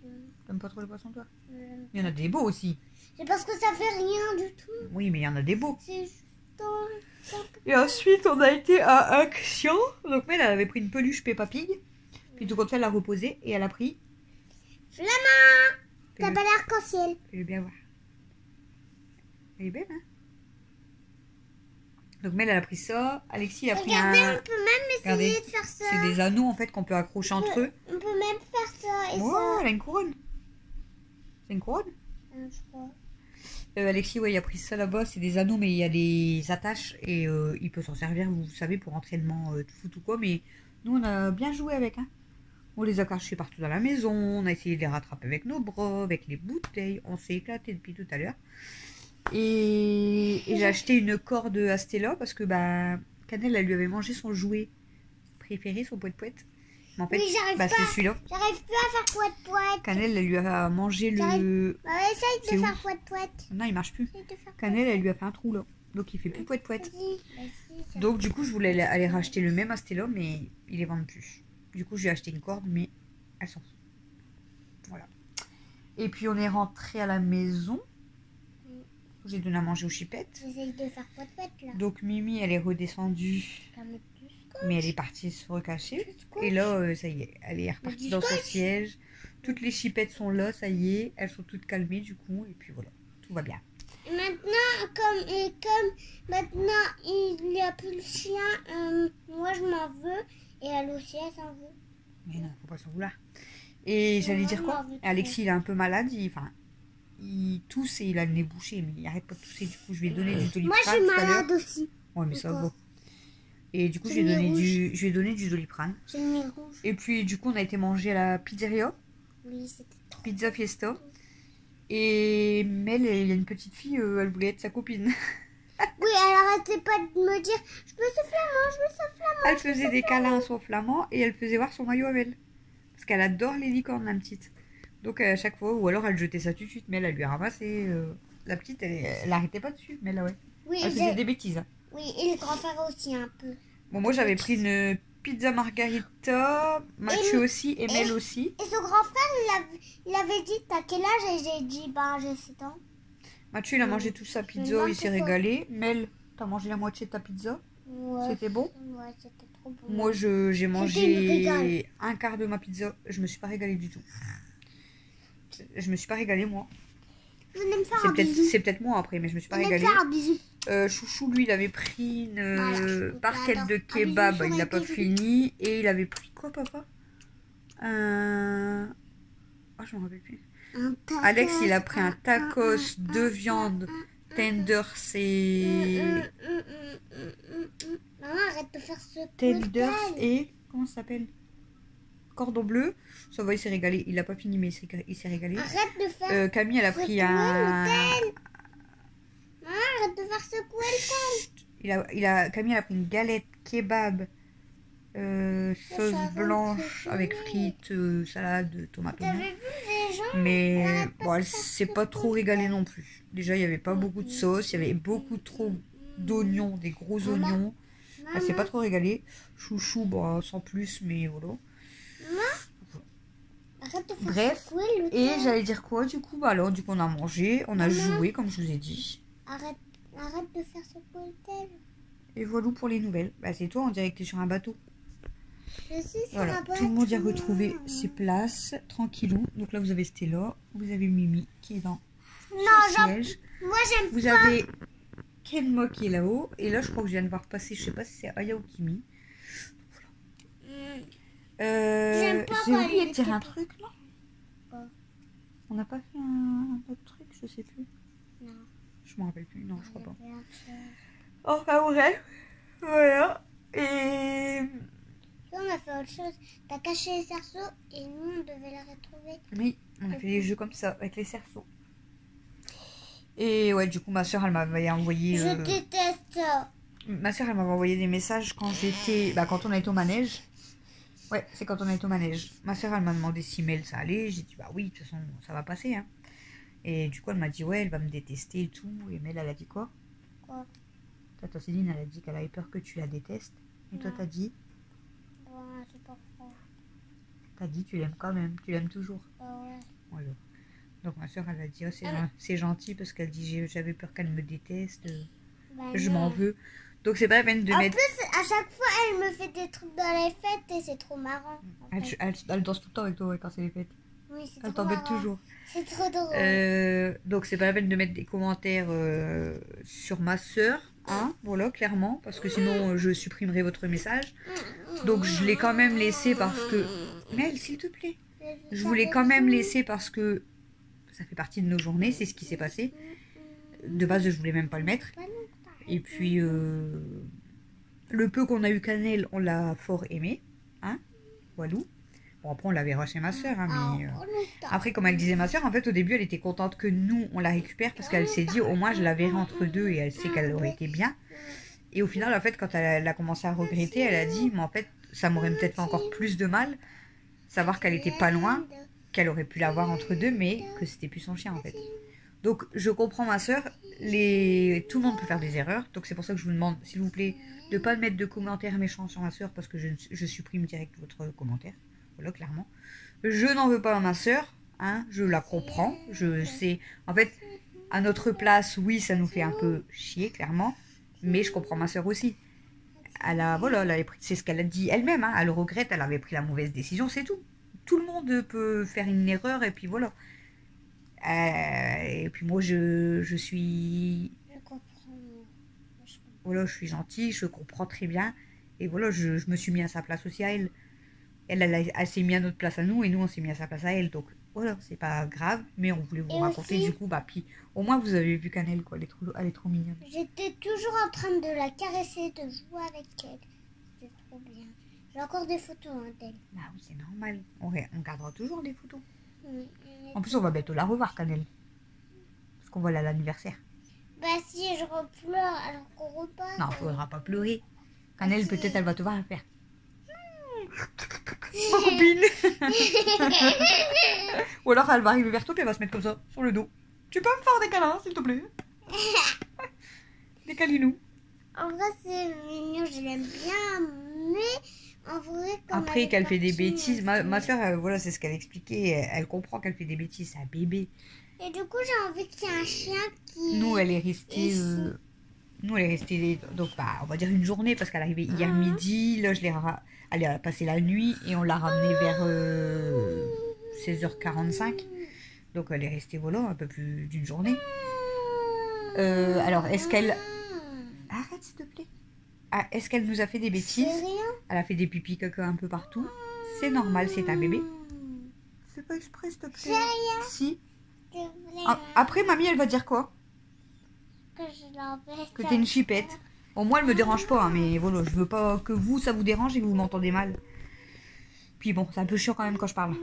T'aimes pas trop les poissons, toi? J'aime- Il y en a des beaux aussi. C'est parce que ça fait rien du tout. Oui, mais il y en a des beaux. C'est juste dans- Et ensuite, on a été à Action. Donc, Mel, elle avait pris une peluche Peppa Pig. Puis, tout comme ça, elle l'a reposée et elle a pris. Flamand. T'as Fais-le pas l'arc-en-ciel. fais-le bien voir. Elle est belle, hein? Donc, Mel, elle a pris ça. Alexis, il a pris Regardez, un. on peut même essayer Regardez, de faire ça. C'est des anneaux en fait qu'on peut accrocher entre eux. On peut même faire ça et Oh, ça. elle a une couronne. C'est une couronne? Je crois. Alexis, ouais, il a pris ça là-bas. C'est des anneaux, mais il y a des attaches et il peut s'en servir, vous savez, pour entraînement de foot ou quoi. Mais nous, on a bien joué avec. Hein. On les a cachés partout dans la maison. On a essayé de les rattraper avec nos bras, avec les bouteilles. On s'est éclaté depuis tout à l'heure. Et j'ai acheté une corde à Stella parce que bah, Cannelle, elle lui avait mangé son jouet préféré, son poète-poète. Mais en fait, Oui, j'arrive bah, pas. c'est celui-là. J'arrive plus à faire poète-poète. Cannelle, elle lui a mangé le. Bah, essaye C'est de où faire poète-poète. Non, il marche plus. Essaye de faire Cannelle, elle lui a fait un trou là. Donc il fait plus poète-poète. Vas-y, vas-y. Donc du coup, je voulais aller racheter le même à Stella, mais il les vend plus. Du coup, j'ai acheté une corde, mais elles s'en fout. Voilà. Et puis on est rentré à la maison. J'ai donné à manger aux chipettes. J'essaye de faire poète-poète là. Donc Mimi, elle est redescendue, Comme du scotch. mais elle est partie se recacher. Du scotch. Et là, ça y est, elle est repartie Du dans son scotch. siège. Toutes les chipettes sont là, ça y est. Elles sont toutes calmées du coup. Et puis voilà, tout va bien. Et maintenant, comme maintenant il n'y a plus le chien, moi je m'en veux et elle aussi elle s'en veut. Mais non, faut pas s'en vouloir. Et j'allais dire quoi? Alexis, il est un peu malade. Il tousse et il a le nez bouché. Mais il arrête pas de tousser. Du coup, je vais donner du Doliprane. Moi je suis malade aussi. Ouais, mais ça va. Encore. Et du coup, je J'ai vais le donner du Doliprane. J'ai le nez rouge. Et puis, du coup, on a été manger à la pizzeria. Oui, c'était trop. Pizza Fiesta. Et Mel, il y a une petite fille, elle voulait être sa copine. Oui, elle arrêtait pas de me dire je veux ce flamand, je veux ce flamand. Elle faisait des câlins à son flamand et elle faisait voir son maillot à Mel. Parce qu'elle adore les licornes, la petite. Donc à chaque fois, ou alors elle jetait ça tout de suite, Mel, elle lui a ramassé. La petite, elle arrêtait pas de suivre, Mel, ouais. Oui, Elle faisait des bêtises. Hein. oui, et le grand-père aussi un peu. Bon, moi j'avais pris une pizza margarita, Mathieu aussi et Mel aussi. Et son grand-frère, il avait dit t'as quel âge? Et j'ai dit bah j'ai 7 ans. Mathieu, il a mangé toute sa pizza, il s'est régalé. Mel, t'as mangé la moitié de ta pizza? Ouais. C'était bon? Ouais, c'était trop bon. Moi, j'ai C'était une mangé régale. un quart de ma pizza. Je me suis pas régalée du tout. Je me suis pas régalée, moi. Venez me faire un bisou. C'est peut-être moi après, mais je me suis pas Venez me régalée. faire un bisou. Chouchou, lui, il avait pris une Voilà. barquette de Attends, kebab. un bisou Il n'a sur pas les fini. Et il avait pris quoi, papa? Oh, je me rappelle plus. Alex, il a pris un tacos de viande tender. C'est Maman, arrête de faire ce tenders cocktail. et comment ça s'appelle? Cordon bleu. Ça va, il s'est régalé. Il n'a pas fini, mais il s'est régalé. Arrête de faire Camille, elle a pris secouer un. Maman, arrête de faire secouer le tel. Camille, elle a pris une galette kebab, sauce ça blanche va, avec c'est frites, salade, tomate. T'avais vu les gens? Mais arrête pas bon, de elle faire s'est pas secouer. trop régalée non plus. Déjà, il n'y avait pas beaucoup de sauce, il y avait beaucoup trop d'oignons, des gros Maman. oignons. Elle s'est Maman, pas trop régalée. Chouchou, bon, sans plus, mais voilà. arrête de faire Bref, secouer le et tel. j'allais dire quoi du coup? Bah alors, du coup, on a mangé, on a Maman. joué, comme je vous ai dit. Arrête de faire secouer le tel. Et voilà pour les nouvelles. Bah, c'est toi, on dirait que t'es sur un bateau. Je suis sur Voilà, un tout le monde y a bateau. retrouvé ses places, tranquillou. Donc là, vous avez Stella, vous avez Mimi qui est dans Non, son genre, siège. moi j'aime Vous avez Kenmo qui est là-haut. Et là, je crois que je viens de voir passer, je sais pas si c'est Aya ou Kimi. J'aime pas J'ai quand oublié elle de dire un était- truc là. Quoi? On n'a pas fait un autre truc, je sais plus. Non. Je m'en rappelle plus, non, je crois pas. Bien sûr. Enfin bref, voilà. Et On a fait autre chose. T'as caché les cerceaux et nous on devait les retrouver. oui, on a fait des jeux comme ça avec les cerceaux. Et ouais, du coup, ma soeur, elle m'avait envoyé. Je déteste ça. Ma soeur, elle m'avait envoyé des messages quand j'étais. Bah, quand on a été au manège. Ouais, c'est quand on a été au manège. Ma soeur, elle m'a demandé si Mel ça allait. J'ai dit, bah oui, de toute façon, ça va passer. Hein. Et du coup, elle m'a dit, ouais, elle va me détester et tout. Et Mel, elle a dit quoi? Quoi? Toi, Céline, elle a dit qu'elle avait peur que tu la détestes. Et toi, Non. t'as dit? Bon, c'est pas grave. T'as dit, tu l'aimes quand même. Tu l'aimes toujours. Bah ouais. Voilà. Donc, ma soeur, elle a dit, oh, Ah. c'est gentil parce qu'elle dit, j'avais peur qu'elle me déteste. Bah Je non. m'en veux. Donc, c'est pas la peine de En mettre. plus, à chaque fois, elle me fait des trucs dans les fêtes et c'est trop marrant. en fait. Elle danse tout le temps avec toi ouais, quand c'est les fêtes. Oui, c'est Elle trop t'embête marrant. toujours. C'est trop drôle. Donc c'est pas la peine de mettre des commentaires sur ma soeur, hein, voilà, clairement, parce que sinon je supprimerai votre message. Donc je l'ai quand même laissé parce que... Mel, s'il te plaît. Je voulais quand même laisser parce que ça fait partie de nos journées, c'est ce qui s'est passé. De base, je voulais même pas le mettre. Et puis, le peu qu'on a eu Cannelle, on l'a fort aimé, hein, walou. Bon, après, on la verra chez ma soeur, hein, mais... Après, comme elle disait ma soeur, en fait, au début, elle était contente que nous, on la récupère parce qu'elle s'est dit, au moins, je la verrai entre deux et elle sait qu'elle aurait été bien. Et au final, en fait, quand elle a commencé à regretter, elle a dit, mais en fait, ça m'aurait peut-être fait encore plus de mal, savoir qu'elle était pas loin, qu'elle aurait pu l'avoir entre deux, mais que c'était plus son chien, en fait. Donc, je comprends ma soeur, tout le monde peut faire des erreurs, donc c'est pour ça que je vous demande, s'il vous plaît, de ne pas mettre de commentaires méchants sur ma soeur parce que je supprime direct votre commentaire. Voilà, clairement. Je n'en veux pas à ma soeur, hein, je la comprends, je sais. En fait, à notre place, oui, ça nous fait un peu chier, clairement, mais je comprends ma soeur aussi. Elle a, voilà, c'est ce qu'elle a dit elle-même, hein, elle regrette, elle avait pris la mauvaise décision, c'est tout. tout le monde peut faire une erreur et puis voilà. Et puis moi, je suis... Je comprends. Voilà, je suis gentille, je comprends très bien. Et voilà, je me suis mis à sa place aussi à elle. Elle s'est mise à notre place à nous et nous, on s'est mis à sa place à elle. Donc voilà, c'est pas grave, mais on voulait vous Et raconter aussi- du coup. Bah, puis au moins, vous avez vu Cannelle, quoi. Elle est trop mignonne. J'étais toujours en train de la caresser, de jouer avec elle. C'était trop bien. J'ai encore des photos d'elle. Bah oui, c'est normal. On gardera toujours des photos. Oui. En plus, on va bientôt la revoir, Cannelle. Parce qu'on va aller à l'anniversaire. Bah si je repleure alors qu'on repasse. Non, il faudra pas pleurer. Cannelle, Si. peut-être, elle va te voir faire. Robin. Ou alors, elle va arriver vers toi et elle va se mettre comme ça, sur le dos. Tu peux me faire des câlins, s'il te plaît? Des câlinous. En vrai c'est mignon, je l'aime bien, mais en vrai comme Après, elle est qu'elle fait des partie, bêtises, ma soeur, voilà, c'est ce qu'elle expliquait. Elle comprend qu'elle fait des bêtises, c'est un bébé. Et du coup j'ai envie qu'il y ait un chien qui... Nous, elle est restée. Ici. Nous, elle est restée. Donc, bah, on va dire une journée parce qu'elle est arrivée hier midi. Là, elle a passé la nuit et on l'a ramenée vers 16h45. Donc, elle est restée, voilà, un peu plus d'une journée. Alors, est-ce qu'elle. Arrête, s'il te plaît. Ah, est-ce qu'elle nous a fait des C'est bêtises? rien. Elle a fait des pipis caca un peu partout. C'est normal, c'est un bébé. C'est pas exprès, s'il te plaît. C'est rien. Si. Je voulais Après, mamie, elle va dire quoi? que je l'embête. Que t'es une chipette. Bon, moi, elle me dérange pas, hein, mais voilà, je veux pas que vous, ça vous dérange et que vous m'entendez mal. Puis bon, c'est un peu chiant quand même quand je parle.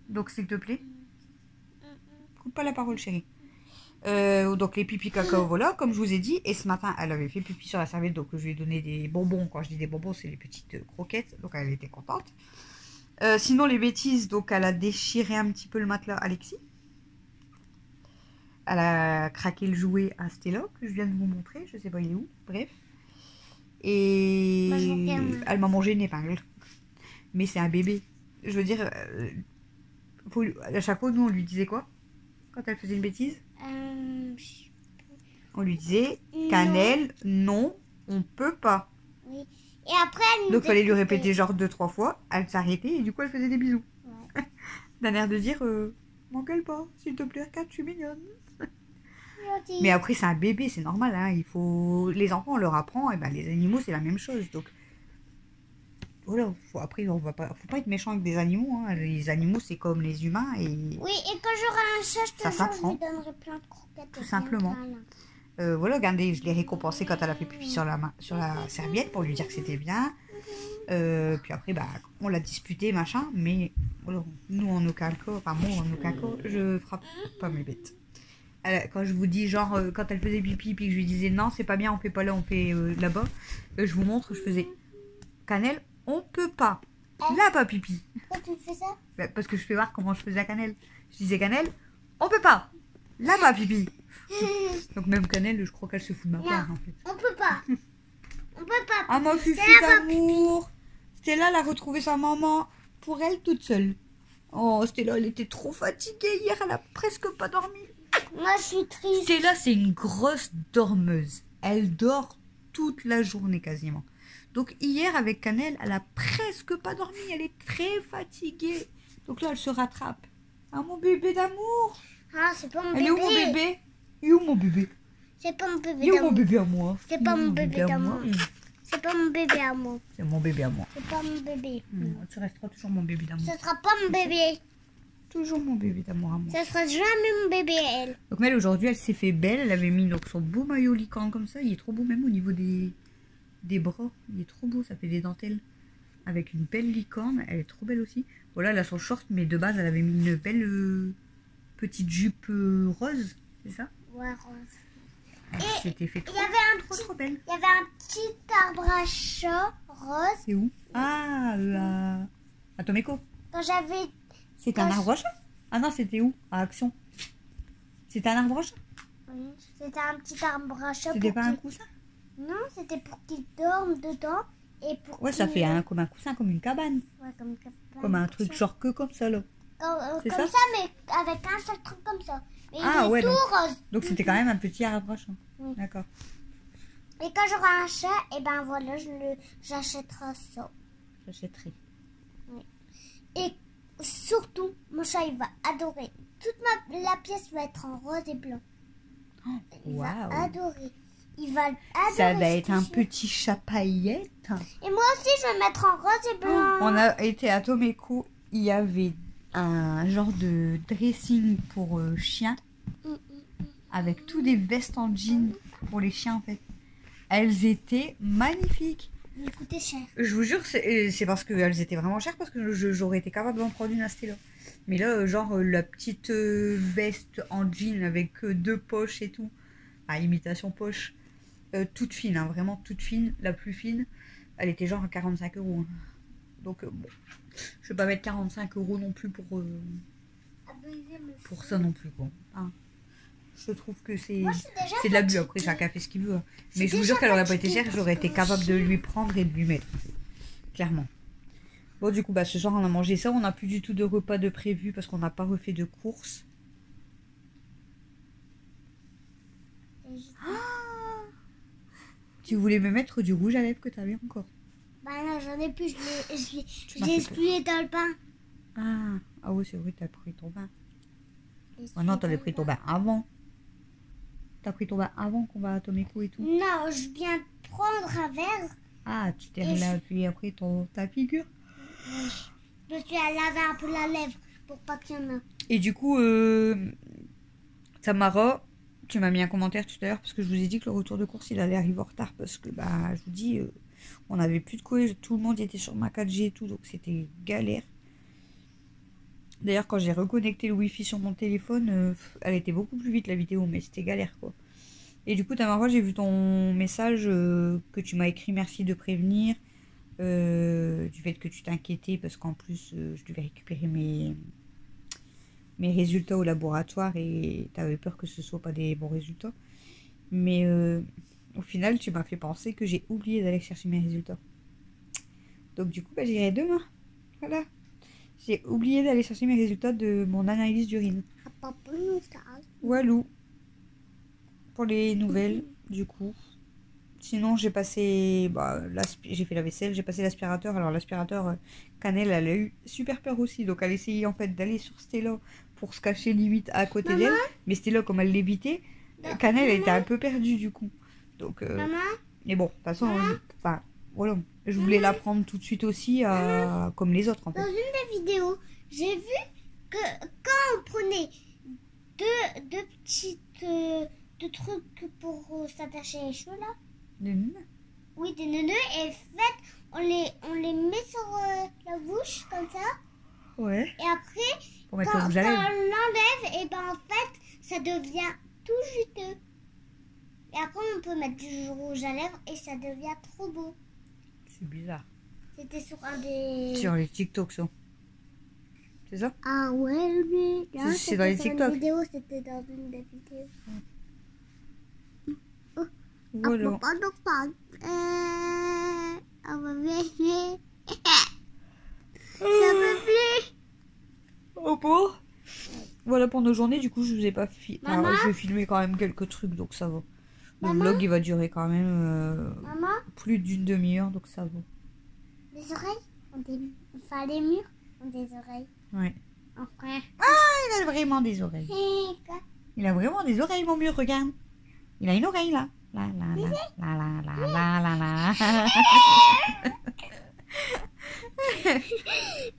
Donc, s'il te plaît, coupe pas la parole, chérie. Donc, les pipis cacao, voilà, comme je vous ai dit. Et ce matin, elle avait fait pipi sur la serviette, donc je lui ai donné des bonbons. Quand je dis des bonbons, c'est les petites croquettes. Donc, elle était contente. Sinon, les bêtises, donc, elle a déchiré un petit peu le matelas Alexis. Elle a craqué le jouet à Stella, que je viens de vous montrer. Je sais pas, il est où. Bref. Et Moi, je regarde. elle m'a mangé une épingle. Mais c'est un bébé. Je veux dire, à chaque fois, nous, on lui disait quoi? Quand elle faisait une bêtise? On lui disait, Cannelle, non, on peut pas. Oui. Et après, elle nous Donc, fallait lui découpait. répéter genre 2-3 fois. Elle s'arrêtait et du coup, elle faisait des bisous. Ouais. D'un air de dire, m'engueule pas, s'il te plaît, regarde, je suis mignonne. Gentil. Mais après, c'est un bébé, c'est normal. Hein. Il faut... Les enfants, on leur apprend. Et ben, les animaux, c'est la même chose. Donc, voilà. Après, on va pas... faut pas être méchant avec des animaux. Hein. Les animaux, c'est comme les humains. Et Oui, et quand j'aurai un chat, je te Ça jure, je s'apprend. lui donnerai plein de croquettes. Tout et simplement. plein de câlins. voilà, regardez, je l'ai récompensé quand elle a fait pipi sur la serviette pour lui dire que c'était bien. Puis après, bah, on l'a disputé, machin. Mais voilà, nous, en aucun cas, enfin, moi, en aucun cas, je frappe pas mes bêtes. Quand je vous dis, genre, quand elle faisait pipi, puis que je lui disais non, c'est pas bien, on fait pas là, on fait là-bas, je vous montre, je faisais Cannelle, on peut pas. Là, pas pipi. Pourquoi tu fais ça? Bah, parce que je fais voir comment je faisais à Cannelle. Je disais Cannelle, on peut pas. Là, pas pipi. Donc, même Cannelle, je crois qu'elle se fout de ma part, en fait. On peut pas. On peut pas. Ah, ma fufu Stella va d'amour. Stella, elle a retrouvé sa maman pour elle toute seule. Oh, Stella, elle était trop fatiguée hier, elle a presque pas dormi. Moi, je suis triste. Stella, c'est une grosse dormeuse. Elle dort toute la journée quasiment. Donc hier, avec Cannelle, elle a presque pas dormi. Elle est très fatiguée. Donc là, elle se rattrape. Ah, mon bébé d'amour. Ah, c'est pas mon Elle est où mon bébé. bébé? Il est où mon bébé? C'est pas mon Il bébé est où mon d'amour. bébé à moi? C'est pas Il est où mon bébé à d'amour. moi? C'est pas mon bébé à moi. C'est mon bébé à moi. C'est pas mon bébé. Tu resteras toujours mon bébé d'amour. Ce sera pas mon bébé. Toujours mon bébé d'amour à moi. Ce sera jamais mon bébé à elle. Donc Mel, aujourd'hui, elle s'est fait belle. Elle avait mis donc, son beau maillot licorne comme ça. Il est trop beau, même au niveau des bras. Il est trop beau, ça fait des dentelles. Avec une belle licorne. Elle est trop belle aussi. Voilà, elle a son short, mais de base, elle avait mis une belle petite jupe rose. C'est ça? Ouais, rose. Elle s'était fait trop, Il y avait un trop belle. Il y avait un petit arbre à chat rose. C'est où? Ah, à Tomeko. Quand j'avais... C'était un arbre à chat? Ah non, c'était où? À Action. C'était un arbre à chat? Oui, c'était un petit arbre à chat. C'était pour pas un qu'il- coussin? Non, c'était pour qu'il dorme dedans. Et pour Ouais, ça qu'il- fait comme un coussin, comme une cabane. Ouais, Comme un truc genre que comme ça, là. Comme, C'est comme ça ça, mais avec un seul truc comme ça. Mais Ah, il est ouais, tout donc- rose. Donc c'était quand même un petit arbre à chat. Oui. D'accord. Et quand j'aurai un chat, et ben voilà, j'achèterai ça. J'achèterai. Et surtout, mon chat, il va adorer. La pièce va être en rose et blanc. Il va adorer. Il va adorer. Ça va être un petit chat paillette. Et moi aussi, je vais mettre en rose et blanc. On a été à Tomeko. Il y avait un genre de dressing pour chiens. Avec tous des vestes en jean pour les chiens en fait. Elles étaient magnifiques. Il coûtait cher. Je vous jure, c'est parce qu'elles étaient vraiment chères, parce que j'aurais été capable d'en prendre une à ce là. Mais là, genre la petite veste en jean avec 2 poches et tout. Ah, imitation poche. Toute fine, hein, vraiment toute fine. La plus fine, elle était genre à 45 €. Hein. Donc bon, je vais pas mettre 45 € non plus pour ça non plus quoi. Hein. Je trouve que c'est de l'abus, après chacun fait ce qu'il veut. Mais je vous jure qu'elle aurait pas été chère, j'aurais été capable de lui prendre et de lui mettre. Clairement. Bon du coup bah ce soir on a mangé ça, on n'a plus du tout de repas de prévu parce qu'on n'a pas refait de courses. Ah, tu voulais me mettre du rouge à lèvres que tu avais encore? Bah non j'en ai plus, je l'ai espuyé dans le pain. Ah oui c'est vrai, t'as pris ton bain. Oh non, t'avais pris ton bain avant. T'as pris ton bain avant qu'on va à Tomeko et tout? Non, je viens de prendre un verre. Ah, tu t'es lavé après ta figure? Je me suis lavé un peu la lèvre pour pas qu'il y en ait. Et du coup, Tamara, tu m'as mis un commentaire tout à l'heure parce que je vous ai dit que le retour de course il allait arriver en retard parce que bah je vous dis, on n'avait plus de quoi, tout le monde était sur ma 4G et tout, donc c'était galère. D'ailleurs, quand j'ai reconnecté le Wi-Fi sur mon téléphone, elle était beaucoup plus vite la vidéo, mais c'était galère quoi. Et du coup, Tamara, j'ai vu ton message que tu m'as écrit, merci de prévenir, du fait que tu t'inquiétais parce qu'en plus, je devais récupérer mes résultats au laboratoire et tu avais peur que ce soit pas des bons résultats. Mais au final, tu m'as fait penser que j'ai oublié d'aller chercher mes résultats. Donc du coup, bah, j'irai demain. Voilà. J'ai oublié d'aller chercher mes résultats de mon analyse d'urine. Walou. Pour les nouvelles, du coup. Sinon, j'ai passé... Bah, j'ai fait la vaisselle, j'ai passé l'aspirateur. Alors, l'aspirateur, Cannelle, elle a eu super peur aussi. Donc, elle essayait en fait d'aller sur Stella pour se cacher limite à côté d'elle. Mais Stella, comme elle l'évitait, Cannelle, elle était un peu perdue du coup. Donc, mais bon, de toute façon, enfin, voilà. Je voulais la prendre tout de suite aussi, comme les autres en fait. Dans une des vidéos, j'ai vu que quand on prenait deux petites deux trucs pour s'attacher les cheveux là. Des neuneux? Oui, des neuneux. Et en fait, on les met sur la bouche comme ça. Ouais. Et après, pour mettre quand le rouge à on lèvres. l'enlève, et ben en fait, ça devient tout juteux. Et après, on peut mettre du rouge à lèvres et ça devient trop beau. C'est bizarre. C'était sur un des... Sur les TikTok, ça. C'est ça? Ah ouais, mais... là, C'est dans les TikTok. C'était dans une des vidéos. Voilà. On va vérifier. Ça me plaît. Oh bon. Voilà pour nos journées, du coup je vous ai pas filmé. Maman, Alors je vais filmer quand même quelques trucs, donc ça va. Le Maman, vlog il va durer quand même maman, plus d'une demi-heure, donc ça va. les oreilles, enfin les murs ont des oreilles. Ouais. Enfin. Il a vraiment des oreilles. Quoi? Il a vraiment des oreilles, mon mur, regarde. Il a une oreille là. La la la la la la la la.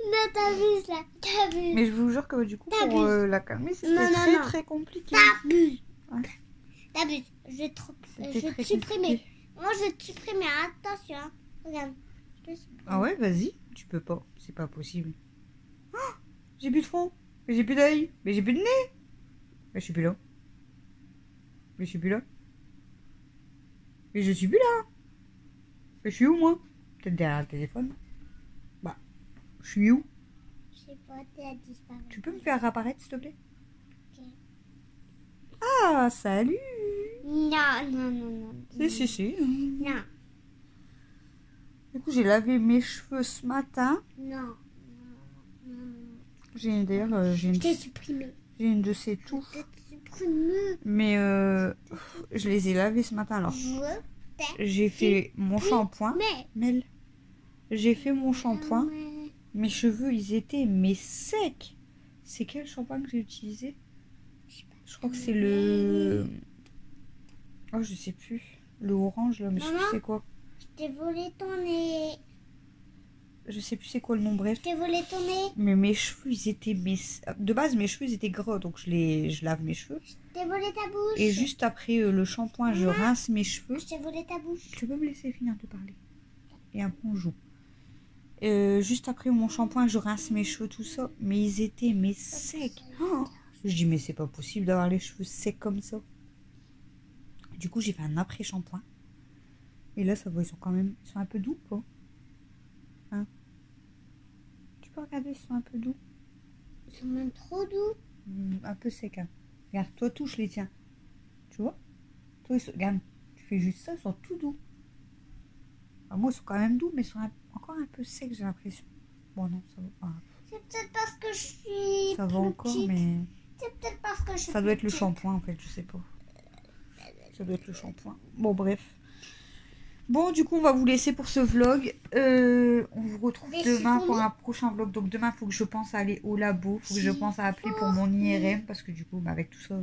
Non, t'abuses là, t'abuses. Mais je vous jure que du coup pour la calmer c'était Non, non. très compliqué. T'abuses. Ouais. T'abuses. Je vais C'était très te supprimer. compliqué. Moi, je vais te supprimer. Attention. Hein. Regarde. Je te supprime. Ah ouais, vas-y. Tu peux pas. C'est pas possible. Oh, j'ai plus de front. Mais j'ai plus d'œil. Mais j'ai plus de nez. Mais je suis plus là. Mais je suis plus là. Mais je suis plus là. Mais je suis où moi? Peut-être derrière le téléphone. Bah, je suis où? Je sais pas, t'as disparu. Tu peux me faire apparaître s'il te plaît? Ok. Ah, salut. Non. Si. Non. Du coup, j'ai lavé mes cheveux ce matin. Non. J'ai d'ailleurs Je t'ai supprimé. j'ai une de ces touffes. Je t'ai supprimé. Mais je les ai lavés ce matin alors. J'ai fait mon shampoing. Mais. Mel. J'ai fait mon shampoing. Mes cheveux, ils étaient mais secs. C'est quel shampoing que j'ai utilisé? Je crois que c'est le... Oh, je sais plus. Le orange, là, mais je sais plus Maman. c'est quoi. Je t'ai volé ton nez. Je sais plus c'est quoi le nom, bref. Je t'ai volé ton nez. Mais mes cheveux, ils étaient... De base, mes cheveux, ils étaient gras, donc je lave mes cheveux. Je t'ai volé ta bouche. Et juste après le shampoing, je rince mes cheveux. Je t'ai volé ta bouche. Tu peux me laisser finir de parler? Et après, on joue. Juste après mon shampoing, je rince mes cheveux, tout ça. Mais ils étaient secs. Oh, je dis, mais c'est pas possible d'avoir les cheveux secs comme ça. Du coup, j'ai fait un après-shampoing. Et là, ça va, ils sont un peu doux, quoi. Hein? Tu peux regarder, ils sont un peu doux. Ils sont même trop doux. Un peu secs, hein. Regarde, toi, touche les tiens. Tu vois? Toi, regarde, tu fais juste ça, ils sont tout doux. Alors, moi, ils sont quand même doux, mais ils sont encore un peu secs, j'ai l'impression. Bon, non, ça va pas. C'est peut-être parce que je suis Ça va plus encore, petite. mais... C'est peut-être parce que je suis Ça doit être plus le petite. shampoing, en fait, je sais pas. Ça doit être le shampoing. Bon, bref. Bon, du coup, on va vous laisser pour ce vlog. On vous retrouve Mais demain c'est pour fini. un prochain vlog. Donc, demain, il faut que je pense à aller au labo. Il faut que je pense à appeler pour mon IRM. Parce que du coup, avec tout ça,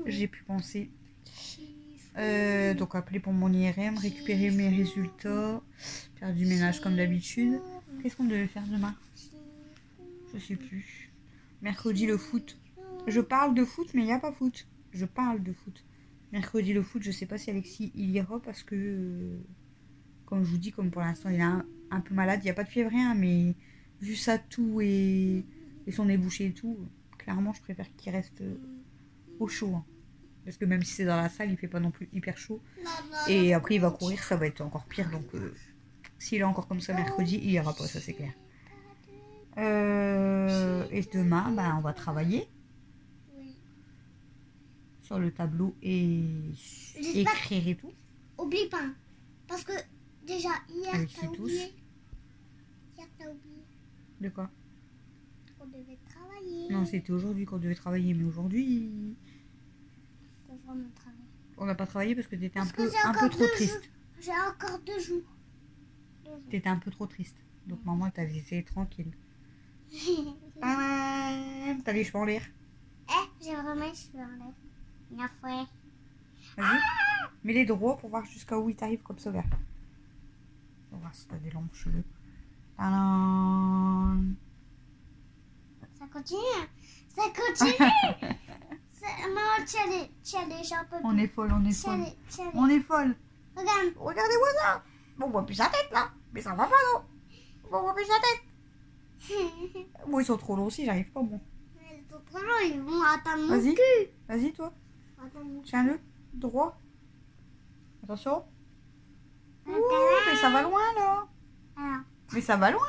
j'ai pu penser. Donc, appeler pour mon IRM, récupérer mes résultats, faire du ménage comme d'habitude. Qu'est-ce qu'on devait faire demain? Je sais plus. Mercredi, le foot. Je parle de foot, mais il n'y a pas foot. Je parle de foot. Mercredi, le foot, je sais pas si Alexis il ira parce que, comme je vous dis, comme pour l'instant il est un peu malade, il n'y a pas de fièvre, rien, mais vu ça tout et son nez bouché et tout, clairement je préfère qu'il reste au chaud. Hein. Parce que même si c'est dans la salle, il fait pas non plus hyper chaud. Et après il va courir, ça va être encore pire. Donc s'il est encore comme ça mercredi, il ira pas, ça c'est clair. Et demain, bah, on va travailler sur le tableau et J'espère- écrire et tout. Oublie pas. Parce que déjà, hier, Avec t'as qui tous? oublié. Hier, t'as oublié De quoi? qu'on devait travailler. Non, c'était aujourd'hui qu'on devait travailler, mais aujourd'hui, Pour vraiment travailler. on n'a pas travaillé parce que t'étais un Parce que peu, j'ai un encore peu trop 2 triste. jours. J'ai encore 2 jours. 2 jours. T'étais un peu trop triste. Donc maman t'a laissé tranquille. T'as les cheveux en l'air. J'ai vraiment les cheveux en l'air. La fois. Vas-y. Mets les droits pour voir jusqu'à où il t'arrive comme ça vers. On va voir si t'as des longs cheveux. Tadam. Ça continue. Ça continue. Maman, tu as les jambes. On est folle, on est Tu as folle. les- tu as les- On est folle. Regarde. Regardez-moi ça. On voit plus sa tête là. Mais ça va pas non. On voit plus sa tête. Bon, ils sont trop longs aussi, j'arrive pas bon. Les autres gens, ils vont atteindre mon Vas-y. cul. Vas-y toi. Attends, mon cul. Tiens-le. Droit. Attention. Ouh, Attends. mais ça va loin là. Alors, Mais ça va loin.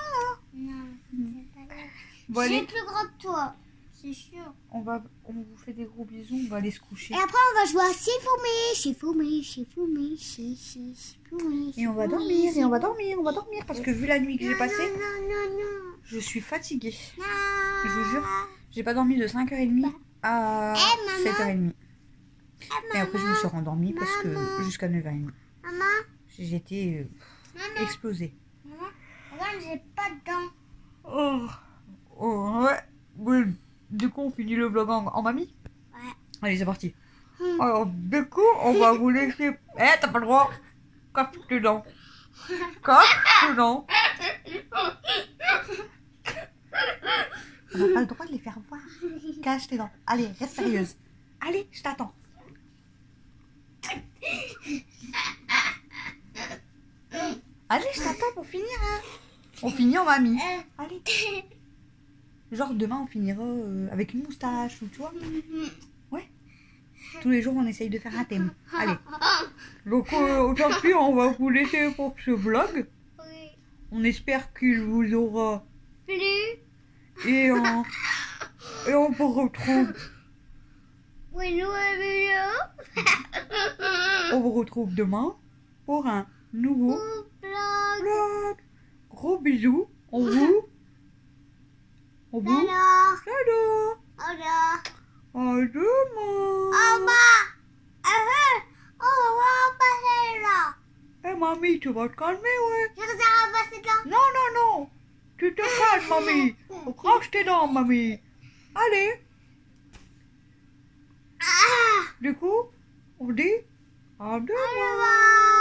non, c'est pas grave. Bon, J'ai allez, plus grand que toi. C'est sûr. on vous fait des gros bisous, on va aller se coucher. Et après, on va jouer à C'est fumé. Et on va dormir, et on va dormir, on va dormir. Parce que vu la nuit que j'ai passée, Non. je suis fatiguée. Non. Je vous jure, j'ai pas dormi de 5h30 à Eh, maman. 7h30. Et après, je me suis Maman. rendormie parce que Maman. jusqu'à 9h30. Maman. J'étais Maman. explosée. Maman. Regarde, j'ai pas de dents. Oh, ouais. Oui. Du coup, on finit le vlog en mamie. Ouais. Allez, c'est parti. Hmm. Alors, du coup, on va vous laisser. Eh, t'as pas le droit. Casse tes dents. Casse tes dents. On n'a pas le droit de les faire voir. Cache tes dents. Allez, reste sérieuse. Allez, je t'attends. Allez, je t'attends pour finir. Hein. On finit en mamie. Allez. Genre demain, on finira avec une moustache ou tu vois. Ouais. Tous les jours, on essaye de faire un thème. Allez. Donc aujourd'hui, on va vous laisser pour ce vlog. Oui. On espère qu'il vous aura Plus. et on vous retrouve. Oui, nous, On vous retrouve demain pour un nouveau blog. vlog. Gros bisous. On vous. Alors. Salut. Alors. À demain. Au revoir. Au revoir, passer là. Eh mamie, tu vas te calmer, ouais. Je vais passer là. Non, non, non. tu te calmes, mamie. Crache tes dents, mamie. Allez. Du coup, on dit à demain.